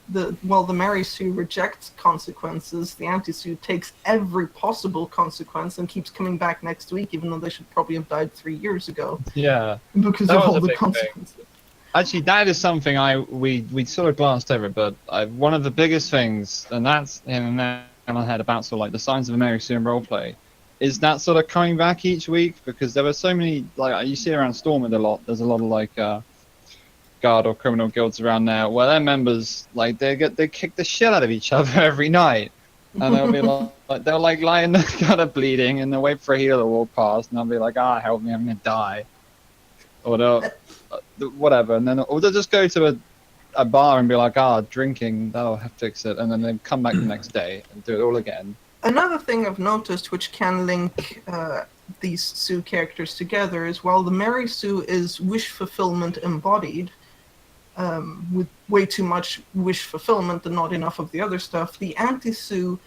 the Mary Sue rejects consequences. The Anti-Sue takes every possible consequence and keeps coming back next week, even though they should probably have died 3 years ago.
Yeah.
Because of all the consequences.
Thing. Actually, that is something we sort of glanced over, but one of the biggest things, and that's in my head about sort of like the signs of a Mary Sue in roleplay, is that sort of coming back each week, because there were so many, like, you see around Stormwind a lot. There's a lot of like guard or criminal guilds around there where their members, like, they kick the shit out of each other every night, and they'll be like they'll like lie in the gutter bleeding, and they'll wait for a healer to walk past, and they'll be like, help me, I'm gonna die, or they'll whatever, and then or they'll just go to a bar and be like, drinking, that'll fix it, and then they come back the next day and do it all again.
Another thing I've noticed, which can link these Sue characters together, is while the Mary Sue is wish fulfillment embodied, with way too much wish fulfillment and not enough of the other stuff, the Anti-Sue,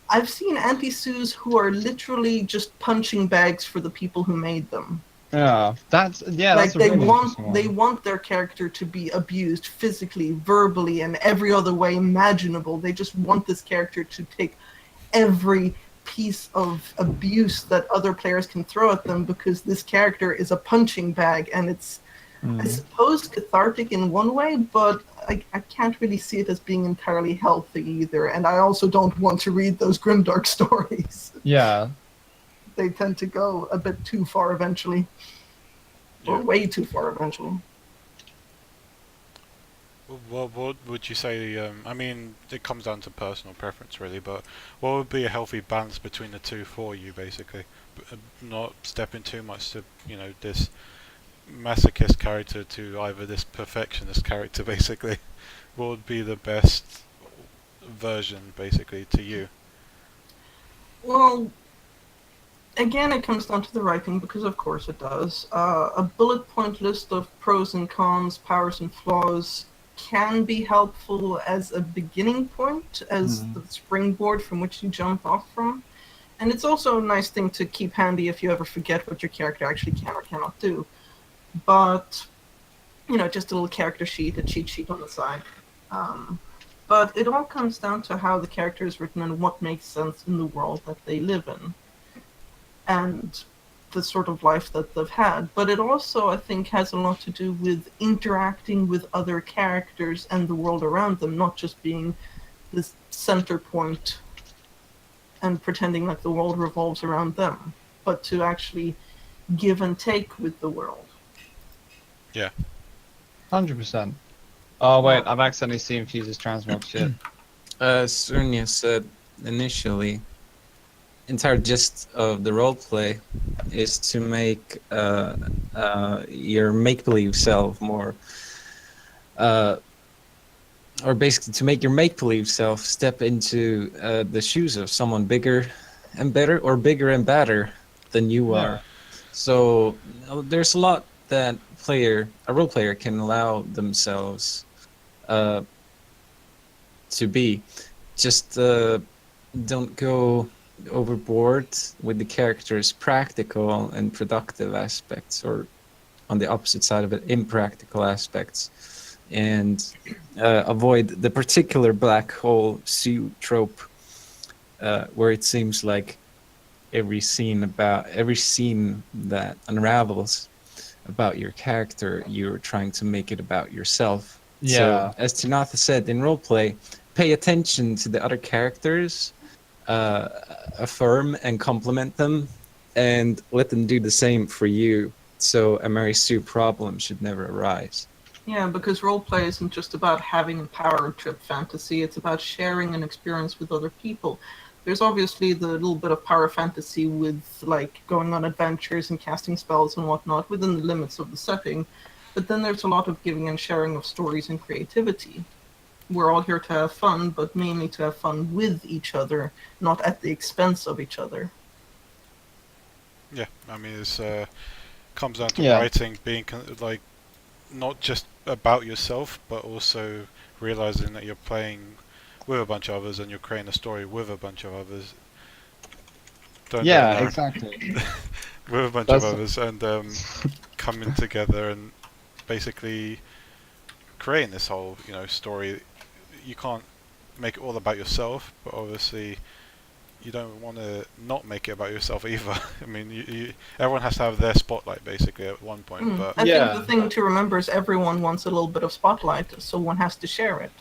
I've seen Anti-Sues who are literally just punching bags for the people who made them.
Yeah, that's
like
that's a really interesting one.
They want their character to be abused physically, verbally, and every other way imaginable. They just want this character to take every piece of abuse that other players can throw at them, because this character is a punching bag, and it's, I suppose, cathartic in one way, but I can't really see it as being entirely healthy either. And I also don't want to read those grimdark stories.
Yeah.
They tend to go a bit too far eventually. Or way too far eventually.
Well, what would you say, I mean, it comes down to personal preference really, but what would be a healthy balance between the two for you, basically? Not stepping too much to, this masochist character to either this perfectionist character, basically. What would be the best version, basically, to you?
Well, again, it comes down to the writing, because of course it does. A bullet point list of pros and cons, powers and flaws can be helpful as a beginning point, as the springboard from which you jump off from. And it's also a nice thing to keep handy if you ever forget what your character actually can or cannot do. But, just a little character sheet, a cheat sheet on the side. But it all comes down to how the character is written and what makes sense in the world that they live in, and the sort of life that they've had. But it also, I think, has a lot to do with interacting with other characters and the world around them, not just being this center point and pretending like the world revolves around them. but to actually give and take with the world.
100%. Oh wait,
Yeah.
I've accidentally seen Fuse's transmog shit.
As Ernya said initially, entire gist of the roleplay is to make your make-believe self more, or basically to make your make-believe self step into the shoes of someone bigger and better, or bigger and badder than you
Yeah.
are. So there's a lot that a role player can allow themselves to be. Just don't go overboard with the character's practical and productive aspects, or on the opposite side of it, impractical aspects, and avoid the particular black hole Sue trope, where it seems like every scene that unravels about your character, you're trying to make it about yourself.
Yeah.
So, as Tinnatha said in roleplay, pay attention to the other characters, affirm and compliment them, and let them do the same for you. So a Mary Sue problem should never arise.
Yeah, because roleplay isn't just about having a power trip fantasy, it's about sharing an experience with other people. There's obviously the little bit of power fantasy with like going on adventures and casting spells and whatnot within the limits of the setting, but then there's a lot of giving and sharing of stories and creativity. We're all here to have fun, but mainly to have fun with each other, not at the expense of each other.
Yeah, I mean, it's comes down to
Yeah.
writing being like not just about yourself, but also realizing that you're playing with a bunch of others and you're creating a story with a bunch of others. Don't do it,
Yeah,
Narin.
exactly.
With a bunch
That's-
of others and coming together and basically creating this whole story. You can't make it all about yourself, but obviously you don't want to not make it about yourself either. I mean, everyone has to have their spotlight basically at one point. But
I
Yeah.
think the thing to remember is everyone wants a little bit of spotlight, so one has to share it.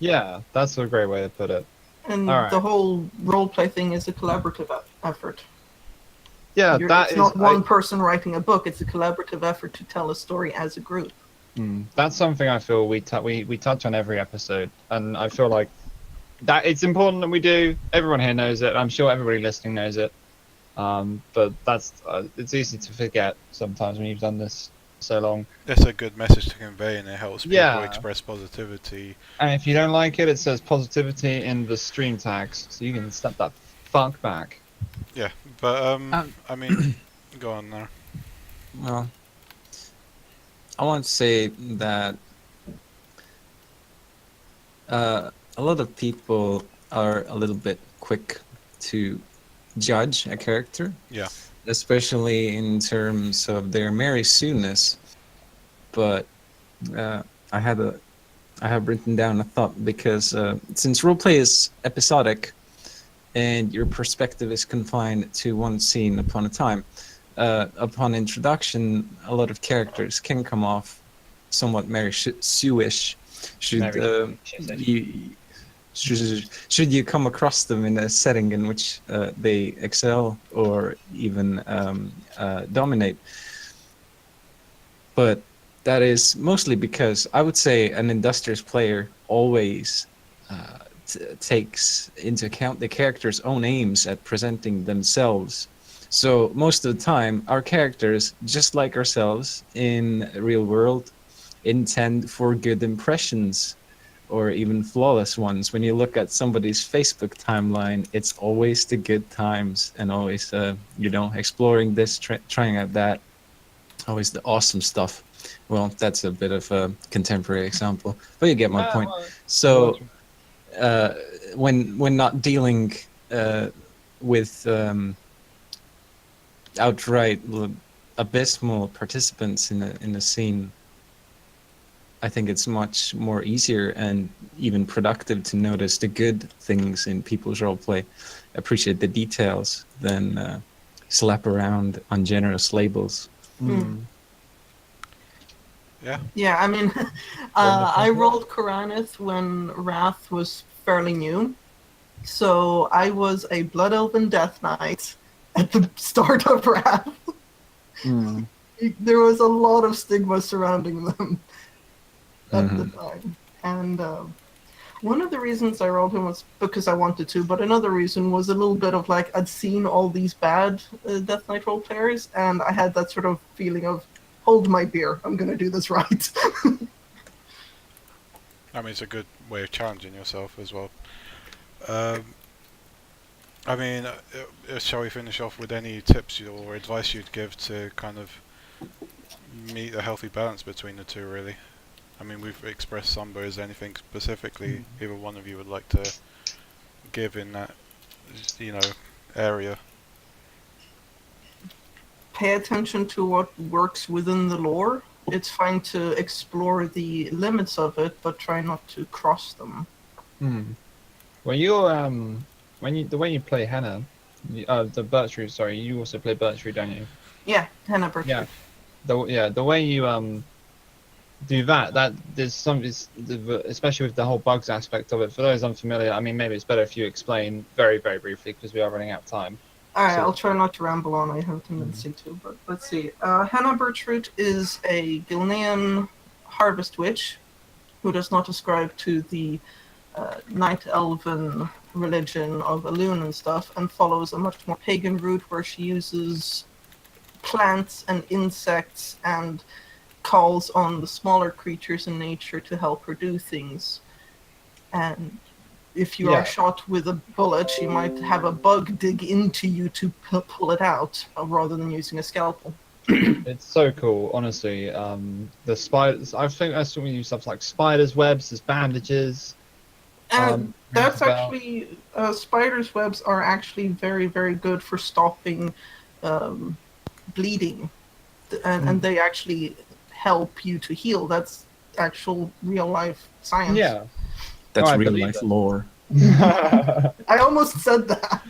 Yeah, that's a great way to put it.
And
All right.
the whole roleplay thing is a collaborative effort.
Yeah,
It's not one person writing a book, it's a collaborative effort to tell a story as a group.
That's something I feel we touch on every episode, and I feel like that it's important that we do. Everyone here knows it. I'm sure everybody listening knows it. But that's it's easy to forget sometimes when you've done this so long.
it's a good message to convey, and it helps people
Yeah.
express positivity.
And if you don't like it, it says positivity in the stream tags, so you can step that fuck back.
But I mean, go on now.
Well, I want to say that a lot of people are a little bit quick to judge a character.
Yeah.
Especially in terms of their Mary Sue-ness. But I have written down a thought, because since roleplay is episodic and your perspective is confined to one scene upon a time, upon introduction, a lot of characters can come off somewhat Mary Sue-ish. Should you come across them in a setting in which they excel or even dominate. But that is mostly because I would say an industrious player always takes into account the character's own aims at presenting themselves. So most of the time, our characters, just like ourselves in real world, intend for good impressions, or even flawless ones. When you look at somebody's Facebook timeline, it's always the good times, and always exploring this, trying out that, always the awesome stuff. Well, that's a bit of a contemporary example, but you get my point. So when not dealing with outright abysmal participants in a scene, I think it's much more easier and even productive to notice the good things in people's roleplay, appreciate the details, than slap around ungenerous labels.
Yeah, I mean, I rolled Koranith when Wrath was fairly new. So I was a Blood Elven Death Knight at the start of Wrath.
Hmm.
There was a lot of stigma surrounding them at the
Mhm.
time. And one of the reasons I rolled him was because I wanted to, but another reason was a little bit of like, I'd seen all these bad Death Knight role players, and I had that sort of feeling of, hold my beer, I'm going to do this right.
I mean, it's a good way of challenging yourself as well. I mean, shall we finish off with any tips or advice you'd give to kind of meet a healthy balance between the two, really? I mean, we've expressed some, but is there anything specifically either one of you would like to give in that, area?
Pay attention to what works within the lore. It's fine to explore the limits of it, but try not to cross them.
Hmm. Well, you're the way you play Hannah, the Birchroot. Sorry, you also play Birchroot, don't you?
Yeah, Hannah Birchwood.
Yeah. The way you do that there's some especially with the whole bugs aspect of it. For those unfamiliar, I mean, maybe it's better if you explain very very briefly because we are running out of time.
Alright,
So-
I'll try not to ramble on. I have a tendency to, but let's see. Hannah Birchroot is a Gilnean harvest witch who does not ascribe to the Night Elven religion of Elune and stuff, and follows a much more pagan route where she uses plants and insects and calls on the smaller creatures in nature to help her do things. And if you
Yeah.
are shot with a bullet, she might have a bug dig into you to pull it out, rather than using a scalpel.
It's so cool, honestly. The spiders. I think I saw you use stuff like spiders' webs as bandages.
And that's
rings a bell.
actually spiders' webs are actually very, very good for stopping bleeding, and they actually help you to heal. That's actual real life science.
Yeah.
That's
I
real
believe
life
it.
lore.
I almost said that.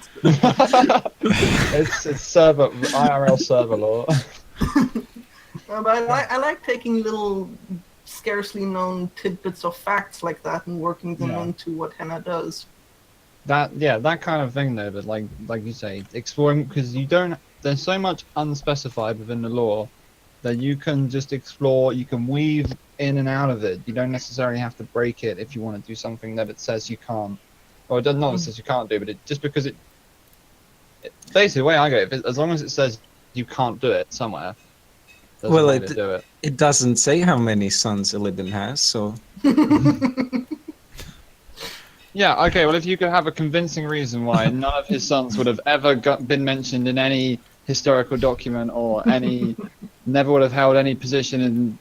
it's server IRL server lore.
But I like taking little scarcely known tidbits of facts like that and working them
Yeah.
into what Henna does.
That kind of thing though, but like you say, exploring, because there's so much unspecified within the lore that you can just explore, you can weave in and out of it. You don't necessarily have to break it if you want to do something that it says you can't. Or it doesn't not says you can't do, but just because it basically the way I go, as long as it says you can't do it somewhere, there's a way to do it.
It doesn't say how many sons Illidan has, so
Yeah, okay, well, if you could have a convincing reason why none of his sons would have ever been mentioned in any historical document or never would have held any position in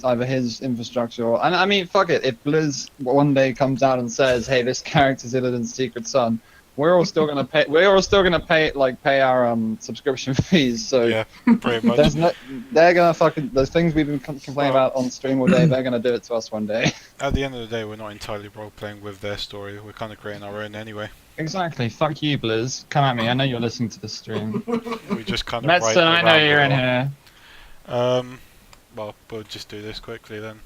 either his infrastructure or, and I mean, fuck it, if Blizz one day comes out and says, hey, this character's Illidan's secret son, we're all still gonna pay our subscription fees, so
Yeah, pretty much.
they're gonna fucking, those things we've been complaining about on stream all day, they're gonna do it to us one day.
At the end of the day, we're not entirely role-playing with their story. We're kind of creating our own anyway.
Exactly, fuck you, Blizz. Come at me, I know you're listening to the stream.
We just kind of
Medicine, I know you're in here.
Well, we'll just do this quickly then.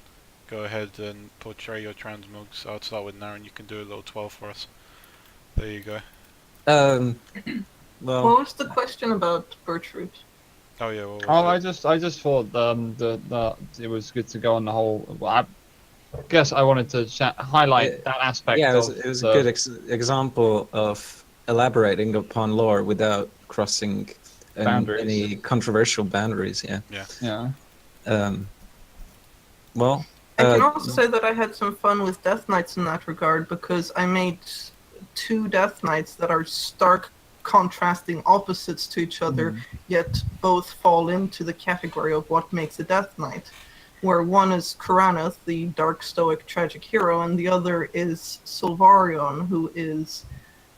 Go ahead and portray your transmogs. I'll start with Narin. You can do a little 12 for us. There you go.
well,
What was the question about Birchroot?
Oh yeah. What was
Oh,
it?
I just thought it was good to go on the whole. Well, I guess I wanted to highlight that aspect.
yeah,
of
it was a good example of elaborating upon lore without crossing
Boundaries.
any controversial boundaries. Yeah.
Yeah.
Well,
I can also say that I had some fun with Death Knights in that regard, because I made 2 Death Knights that are stark contrasting opposites to each other, yet both fall into the category of what makes a Death Knight. Where one is Kuraneth, the dark stoic tragic hero, and the other is Silvarion, who is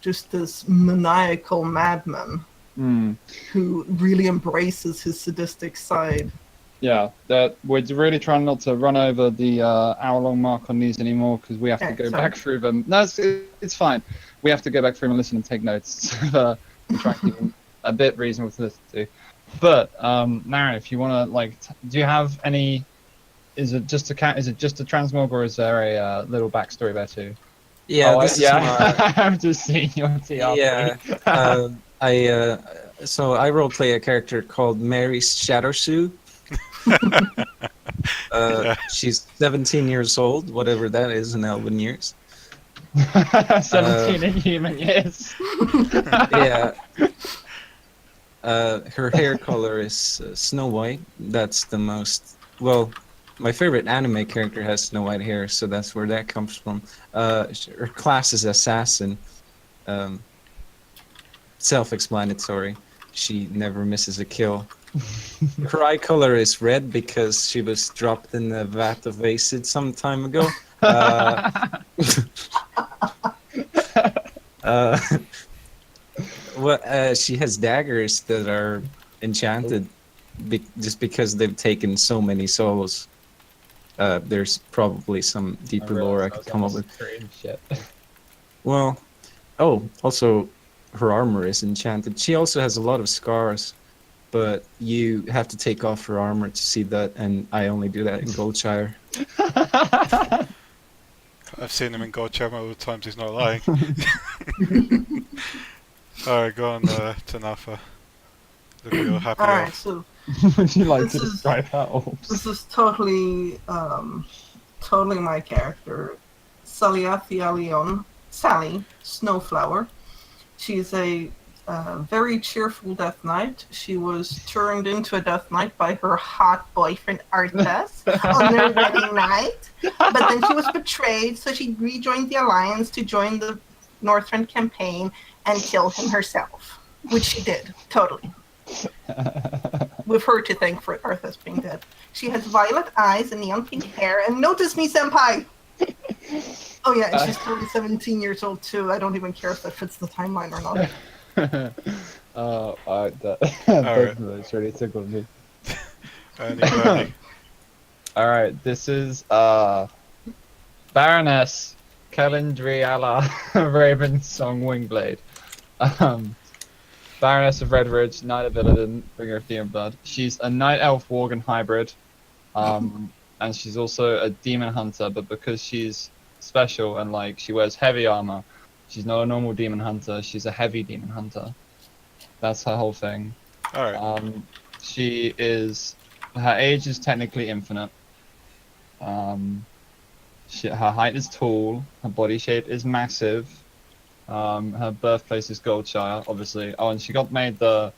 just this maniacal madman who really embraces his sadistic side.
Yeah, that we're really trying not to run over the hour-long mark on these anymore because we have to go back through them. No, it's fine. We have to go back through them and listen and take notes. We're trying to keep them a bit reasonable to listen to. But Narin, if you want to, do you have any? Is it just a transmog, or is there a little backstory there too?
yeah,
Oh,
this is
I've just seen your TRP.
Yeah, So I roleplay a character called Mary Shadowsue.
Yeah.
She's 17 years old, whatever that is in Elven years.
17 in human years.
Yeah. Her hair color is Snow White. That's the most well. My favorite anime character has snow white hair, so that's where that comes from. Her class is assassin. Um, Self-explanatory. She never misses a kill. Her eye color is red because she was dropped in a vat of acid some time ago. Uh, she has daggers that are enchanted just because they've taken so many souls. There's probably some
I
deeper
realized
lore I
I
could
was
come
on
up
the
with.
screen. Shit.
Well, oh, also, her armor is enchanted. She also has a lot of scars, but you have to take off her armor to see that, and I only do that in Goldshire.
I've seen him in Godcham all the times he's not lying. Alright, go on, Tinnatha. Look at your happy
Alright,
elf.
so
Would you like
This
to
is-
describe that,
this
Orbs?
is totally my character. Saliathia Leon, Sally Snowflower. She's a very cheerful Death Knight. She was turned into a Death Knight by her hot boyfriend Arthas on their wedding night. But then she was betrayed, so she rejoined the Alliance to join the Northrend campaign and kill him herself. Which she did, totally. With her to thank for Arthas being dead. She has violet eyes and neon pink hair, and notice me, senpai! Oh yeah, and she's totally 17 years old too. I don't even care if that fits the timeline or not.
That's really tickled me.
Bernie.
Alright, this is Baroness Calendriala Ravensong Wingblade. Baroness of Redridge, Knight of Illidan, Bringer of Demon Blood. She's a Night Elf Worgen hybrid. And she's also a demon hunter, but because she's special and like she wears heavy armor, she's not a normal demon hunter, she's a heavy demon hunter. That's her whole thing.
Alright.
She is, her age is technically infinite. Her height is tall, her body shape is massive. Her birthplace is Goldshire, obviously. Oh, and she got made the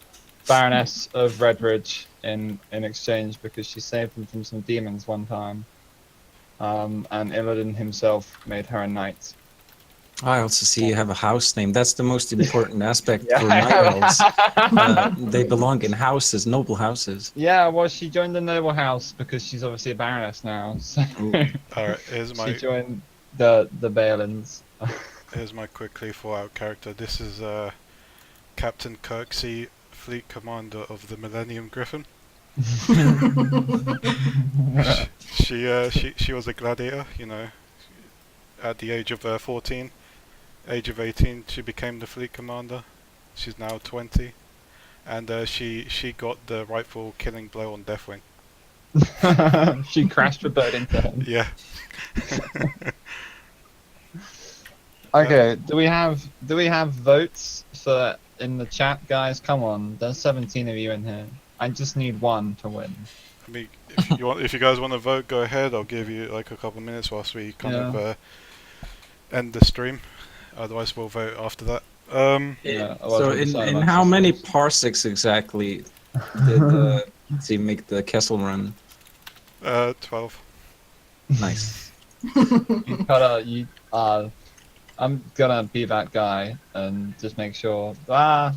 Baroness of Redridge in exchange because she saved them from some demons one time. And Illidan himself made her a knight.
I also see you have a house name. That's the most important aspect
Yeah.
for night elves. They belong in houses, noble houses.
Yeah, well, she joined the noble house because she's obviously a baroness now. So
Alright, here's
she
my
joined the Balins.
here's my quickly thought out character. This is Captain Kirksey, Fleet Commander of the Millennium Griffin. She was a gladiator, you know. At the age of 14, age of 18, she became the fleet commander. She's now 20, and she got the rightful killing blow on Deathwing.
She crashed the bird into him.
Yeah.
Okay, do we have votes for in the chat, guys? Come on, there's 17 of you in here. I just need one to win.
I mean, if you guys want to vote, go ahead. I'll give you like a couple of minutes whilst we kind of end the stream. Otherwise, we'll vote after that.
Yeah,
So in how many parsecs exactly did she make the Kessel run?
12.
Nice.
I'm gonna be that guy and just make sure. I'm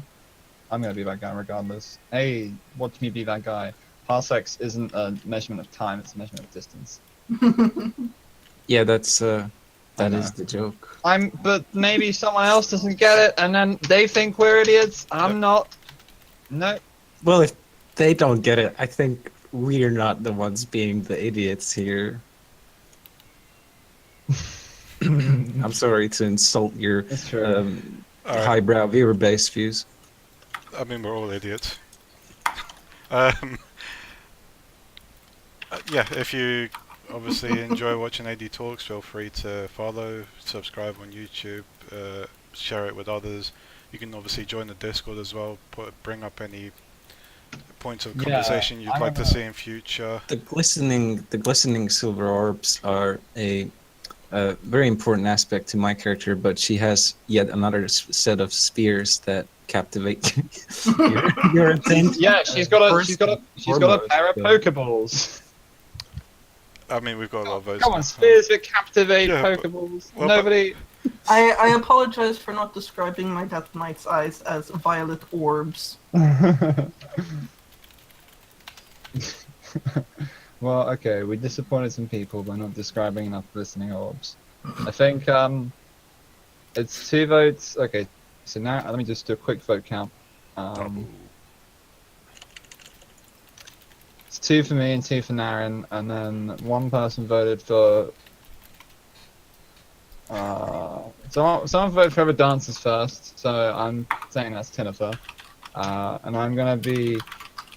gonna be that guy regardless. Hey, watch me be that guy. Parsecs isn't a measurement of time; it's a measurement of distance.
Yeah, that's that
know.
is the joke.
But maybe someone else doesn't get it, and then they think we're idiots. I'm not. No.
Well, if they don't get it, I think we're not the ones being the idiots here. I'm sorry to insult your
That's true.
Alright.
highbrow viewer-based views.
I mean, we're all idiots. Yeah, if you obviously enjoy watching AD Talks, feel free to follow, subscribe on YouTube, share it with others, You can obviously join the Discord as well. Bring up any points of
Yeah,
conversation you'd
I
like to
wanna-
see in future.
The glistening silver orbs are a very important aspect to my character, but she has yet another set of spears that captivate your attention.
Yeah, she's got a
foremost,
pair of
so-
Pokeballs.
I mean, we've got a lot of those.
Come on,
now.
spears that captivate
Yeah, but-
Pokeballs.
well,
Nobody.
I apologize for not describing my Death Knight's eyes as violet orbs.
Well, okay, we disappointed some people by not describing enough glistening orbs. I think it's 2 votes. Okay, so now let me just do a quick vote count. It's 2 for me and 2 for Narin, and then 1 person voted for. Someone voted for whoever dances first, so I'm saying that's Tinnatha. And I'm gonna be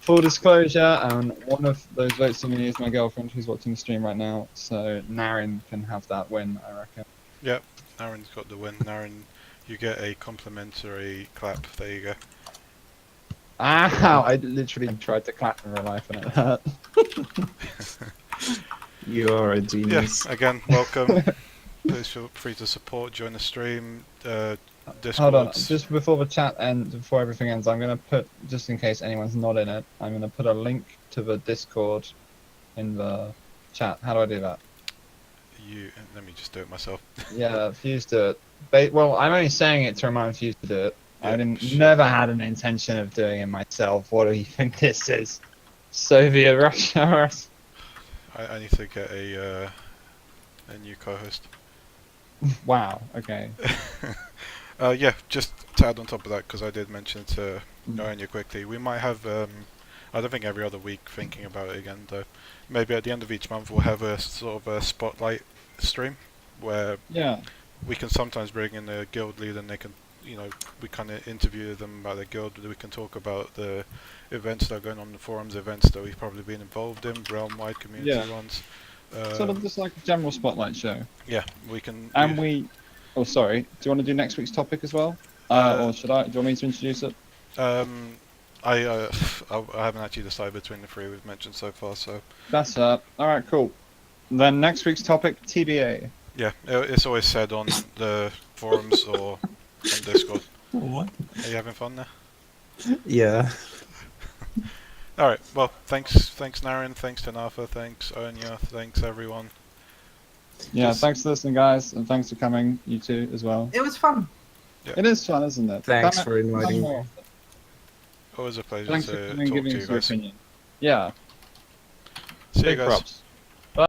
full disclosure, and one of those votes for me is my girlfriend who's watching the stream right now, so Narin can have that win, I reckon.
Yep, Narin's got the win. Narin, you get a complimentary clap. There you go.
Ow! I literally tried to clap in real life and it hurt.
You are a
Yeah,
genius.
again, welcome. Please feel free to support, join the stream. Discord.
Hold on, just before the chat ends, before everything ends, I'm gonna put, just in case anyone's not in it, I'm gonna put a link to the Discord in the chat. How do I do that?
Let me just do it myself.
Yeah, Fuse do it. Well, I'm only saying it to remind Fuse to do it. I
Yeah, sure.
never had an intention of doing it myself. What do you think this is? Soviet Russia?
I need to get a new co-host.
Wow, okay.
Yeah, just to add on top of that, because I did mention to Ernya quickly, we might have, I don't think every other week, thinking about it again though, maybe at the end of each month we'll have a sort of a spotlight stream, where
Yeah.
we can sometimes bring in a guild leader and they can, you know, we kind of interview them about their guild, we can talk about the events that are going on in the forums, events that we've probably been involved in, realm-wide community
Yeah.
ones.
Sort of just like a general spotlight show.
Yeah, we can...
And we... Oh, sorry. Do you want to do next week's topic as well? Or should I? Do you want me to introduce it?
I haven't actually decided between the 3 we've mentioned so far, so...
That's alright, cool. Then next week's topic, TBA.
Yeah, it's always said on the forums or on Discord.
What?
Are you having fun there?
Yeah.
Alright, well, thanks Narin, thanks Tinnatha, thanks Ernya, thanks everyone.
Yeah,
Just-
thanks for listening, guys, and thanks for coming, you two, as well.
It was fun.
It is fun, isn't it?
Thanks
Come
for inviting
more.
me.
Always a pleasure
Thanks for
to
coming and
talk
giving
to
us
you
your
guys.
opinion. Yeah,
See you
big
guys.
props.